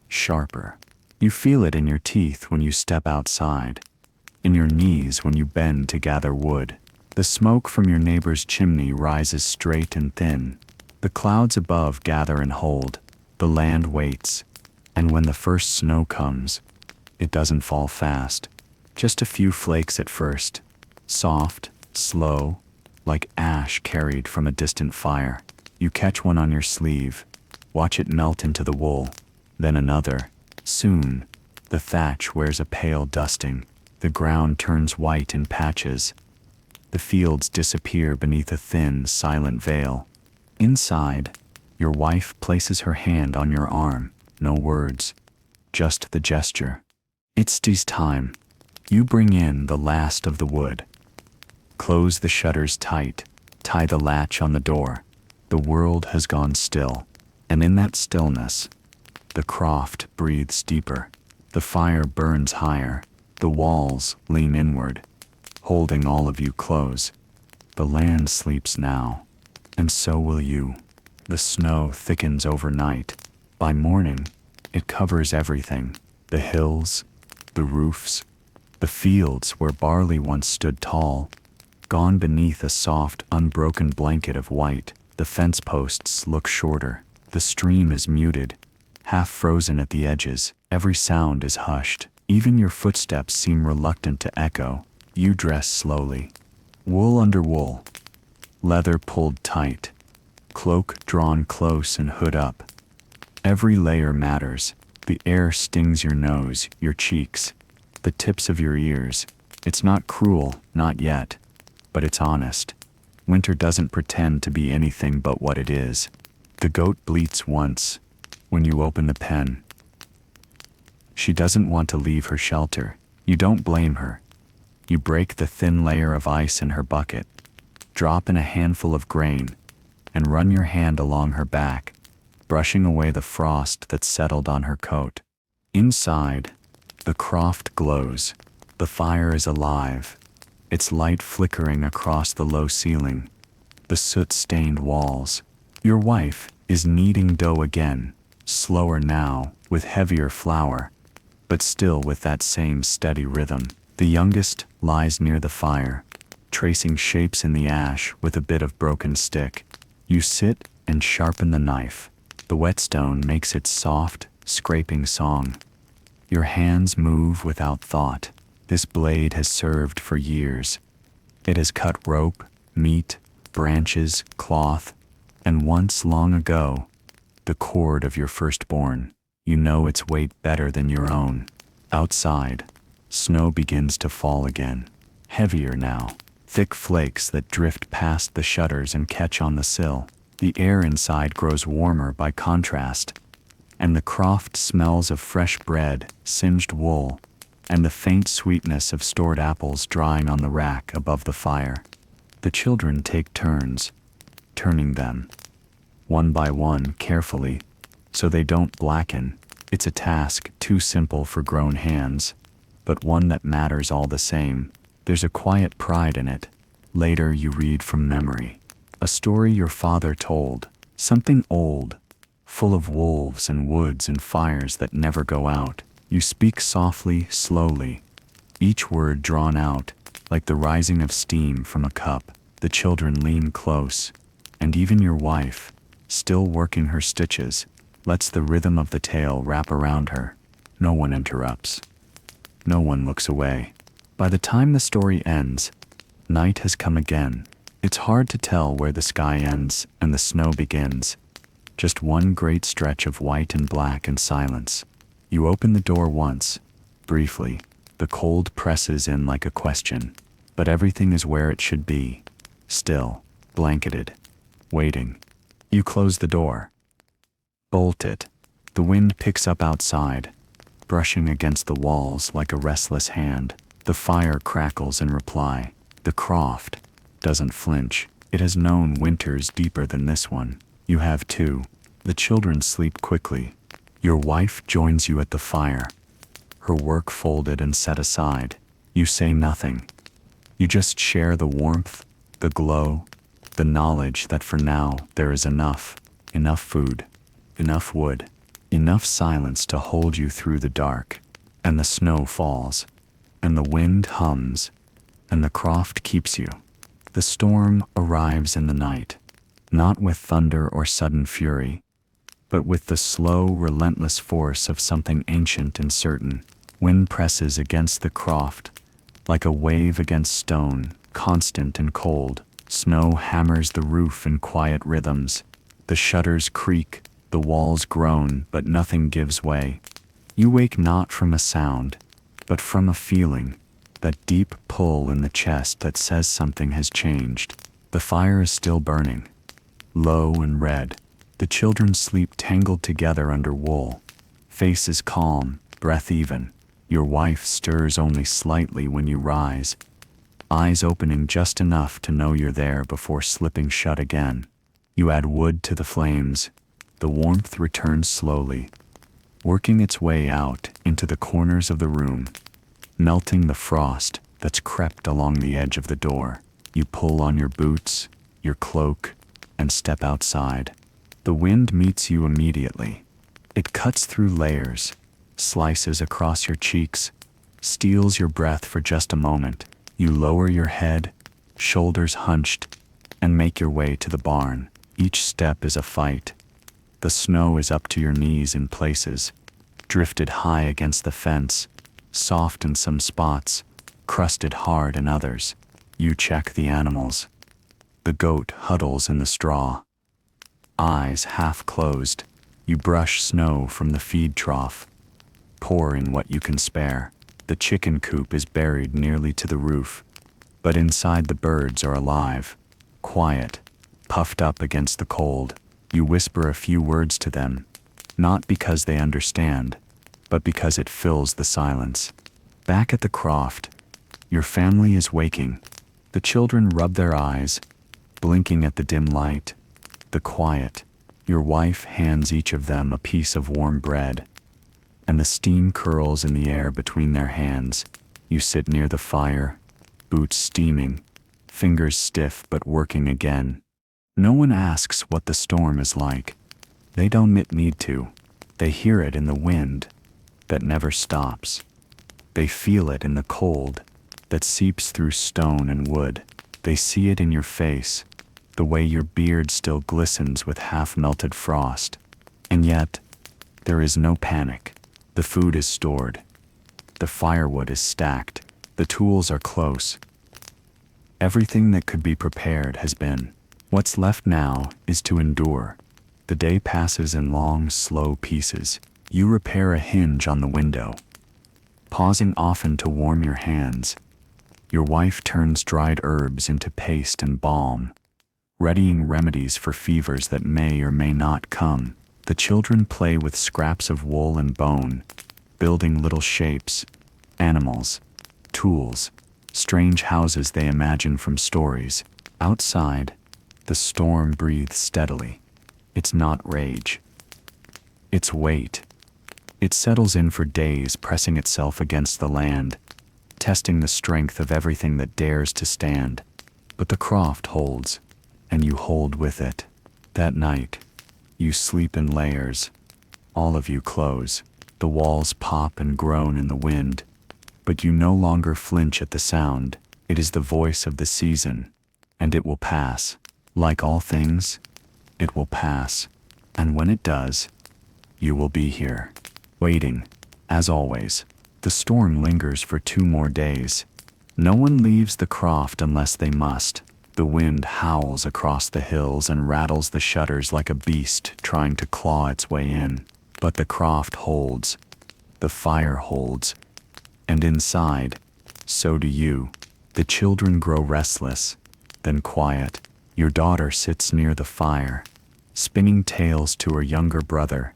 sharper. You feel it in your teeth when you step outside, in your knees when you bend to gather wood. The smoke from your neighbor's chimney rises straight and thin. The clouds above gather and hold. The land waits, and when the first snow comes, it doesn't fall fast. Just a few flakes at first, soft, slow, like ash carried from a distant fire. You catch one on your sleeve, watch it melt into the wool, then another. Soon, the thatch wears a pale dusting. The ground turns white in patches. The fields disappear beneath a thin, silent veil. Inside, your wife places her hand on your arm. No words, just the gesture. It's tea time. You bring in the last of the wood. Close the shutters tight, tie the latch on the door. The world has gone still, and in that stillness, the croft breathes deeper. The fire burns higher. The walls lean inward, holding all of you close. The land sleeps now, and so will you. The snow thickens overnight. By morning, it covers everything. The hills, the roofs, the fields where barley once stood tall, gone beneath a soft, unbroken blanket of white. The fence posts look shorter. The stream is muted, half frozen at the edges. Every sound is hushed. Even your footsteps seem reluctant to echo. You dress slowly. Wool under wool. Leather pulled tight. Cloak drawn close and hood up. Every layer matters. The air stings your nose, your cheeks, the tips of your ears. It's not cruel, not yet, but it's honest. Winter doesn't pretend to be anything but what it is. The goat bleats once, when you open the pen. She doesn't want to leave her shelter. You don't blame her. You break the thin layer of ice in her bucket, drop in a handful of grain, and run your hand along her back, brushing away the frost that settled on her coat. Inside, the croft glows. The fire is alive, its light flickering across the low ceiling, the soot-stained walls. Your wife is kneading dough again, slower now, with heavier flour, but still with that same steady rhythm. The youngest lies near the fire, tracing shapes in the ash with a bit of broken stick. You sit and sharpen the knife. The whetstone makes its soft, scraping song. Your hands move without thought. This blade has served for years. It has cut rope, meat, branches, cloth, and once long ago, the cord of your firstborn. You know its weight better than your own. Outside, snow begins to fall again. Heavier now, thick flakes that drift past the shutters and catch on the sill. The air inside grows warmer by contrast, and the croft smells of fresh bread, singed wool, and the faint sweetness of stored apples drying on the rack above the fire. The children take turns, turning them, one by one carefully, so they don't blacken. It's a task too simple for grown hands, but one that matters all the same. There's a quiet pride in it. Later you read from memory. A story your father told, something old, full of wolves and woods and fires that never go out. You speak softly, slowly, each word drawn out, like the rising of steam from a cup. The children lean close, and even your wife, still working her stitches, lets the rhythm of the tale wrap around her. No one interrupts. No one looks away. By the time the story ends, night has come again. It's hard to tell where the sky ends and the snow begins. Just one great stretch of white and black and silence. You open the door once, briefly. The cold presses in like a question, but everything is where it should be. Still, blanketed, waiting. You close the door. Bolt it. The wind picks up outside, brushing against the walls like a restless hand. The fire crackles in reply. The croft doesn't flinch. It has known winters deeper than this one. You have too. The children sleep quickly. Your wife joins you at the fire, her work folded and set aside. You say nothing. You just share the warmth, the glow, the knowledge that for now there is enough food, enough wood, enough silence to hold you through the dark. And the snow falls, and the wind hums, and the croft keeps you. The storm arrives in the night, not with thunder or sudden fury, but with the slow, relentless force of something ancient and certain. Wind presses against the croft, like a wave against stone, constant and cold. Snow hammers the roof in quiet rhythms. The shutters creak, the walls groan, but nothing gives way. You wake not from a sound, but from a feeling, that deep pull in the chest that says something has changed. The fire is still burning, low and red. The children sleep tangled together under wool. Faces calm, breath even. Your wife stirs only slightly when you rise, eyes opening just enough to know you're there before slipping shut again. You add wood to the flames. The warmth returns slowly, working its way out into the corners of the room, melting the frost that's crept along the edge of the door. You pull on your boots, your cloak, and step outside. The wind meets you immediately. It cuts through layers, slices across your cheeks, steals your breath for just a moment. You lower your head, shoulders hunched, and make your way to the barn. Each step is a fight. The snow is up to your knees in places, drifted high against the fence, soft in some spots, crusted hard in others. You check the animals. The goat huddles in the straw, eyes half closed. You brush snow from the feed trough, pour in what you can spare. The chicken coop is buried nearly to the roof, but inside the birds are alive, quiet, puffed up against the cold. You whisper a few words to them, not because they understand, but because it fills the silence. Back at the croft, your family is waking. The children rub their eyes, blinking at the dim light, the quiet. Your wife hands each of them a piece of warm bread, and the steam curls in the air between their hands. You sit near the fire, boots steaming, fingers stiff but working again. No one asks what the storm is like. They don't need to. They hear it in the wind that never stops. They feel it in the cold that seeps through stone and wood. They see it in your face, the way your beard still glistens with half-melted frost. And yet, there is no panic. The food is stored. The firewood is stacked. The tools are close. Everything that could be prepared has been. What's left now is to endure. The day passes in long, slow pieces. You repair a hinge on the window, pausing often to warm your hands. Your wife turns dried herbs into paste and balm, readying remedies for fevers that may or may not come. The children play with scraps of wool and bone, building little shapes, animals, tools, strange houses they imagine from stories. Outside, the storm breathes steadily. It's not rage. It's weight. It settles in for days, pressing itself against the land, testing the strength of everything that dares to stand. But the croft holds, and you hold with it. That night, you sleep in layers. All of you close. The walls pop and groan in the wind, but you no longer flinch at the sound. It is the voice of the season, and it will pass. Like all things, it will pass. And when it does, you will be here, waiting, as always. The storm lingers for 2 more days. No one leaves the croft unless they must. The wind howls across the hills and rattles the shutters like a beast trying to claw its way in. But the croft holds, the fire holds, and inside, so do you. The children grow restless, then quiet. Your daughter sits near the fire, spinning tales to her younger brother,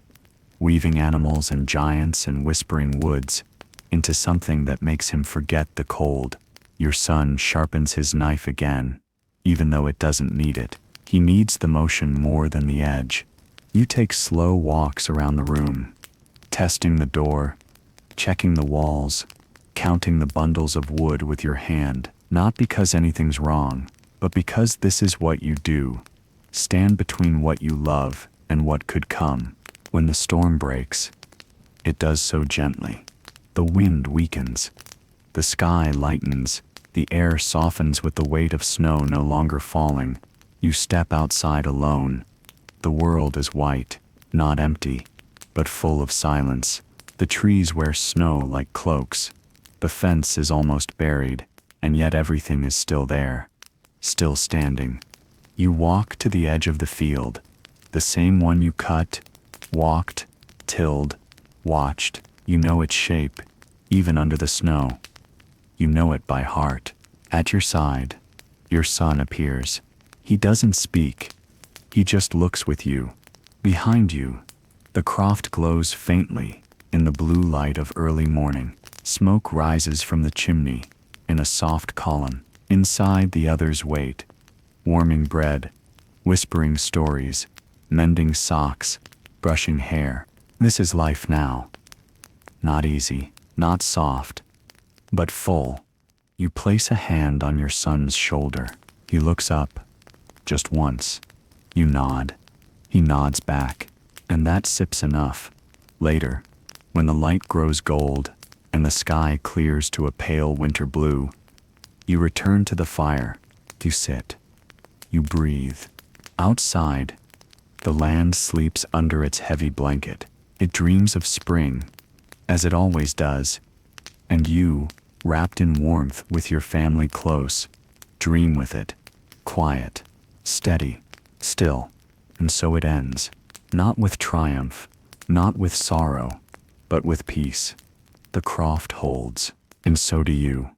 weaving animals and giants and whispering woods into something that makes him forget the cold. Your son sharpens his knife again, even though it doesn't need it. He needs the motion more than the edge. You take slow walks around the room, testing the door, checking the walls, counting the bundles of wood with your hand, not because anything's wrong, but because this is what you do. Stand between what you love and what could come. When the storm breaks, it does so gently. The wind weakens, the sky lightens, the air softens with the weight of snow no longer falling. You step outside alone. The world is white, not empty, but full of silence. The trees wear snow like cloaks. The fence is almost buried, and yet everything is still there, still standing. You walk to the edge of the field, the same one you cut, walked, tilled, watched. You know its shape, even under the snow. You know it by heart. At your side, your son appears. He doesn't speak. He just looks with you. Behind you, the croft glows faintly in the blue light of early morning. Smoke rises from the chimney in a soft column. Inside, the others wait, warming bread, whispering stories, mending socks, brushing hair. This is life now. Not easy, not soft, but full. You place a hand on your son's shoulder. He looks up, just once. You nod. He nods back, and that sips enough. Later, when the light grows gold and the sky clears to a pale winter blue, you return to the fire. You sit. You breathe. Outside, the land sleeps under its heavy blanket. It dreams of spring, as it always does, and you, wrapped in warmth with your family close, dream with it, quiet, steady, still. And so it ends, not with triumph, not with sorrow, but with peace. The croft holds, and so do you.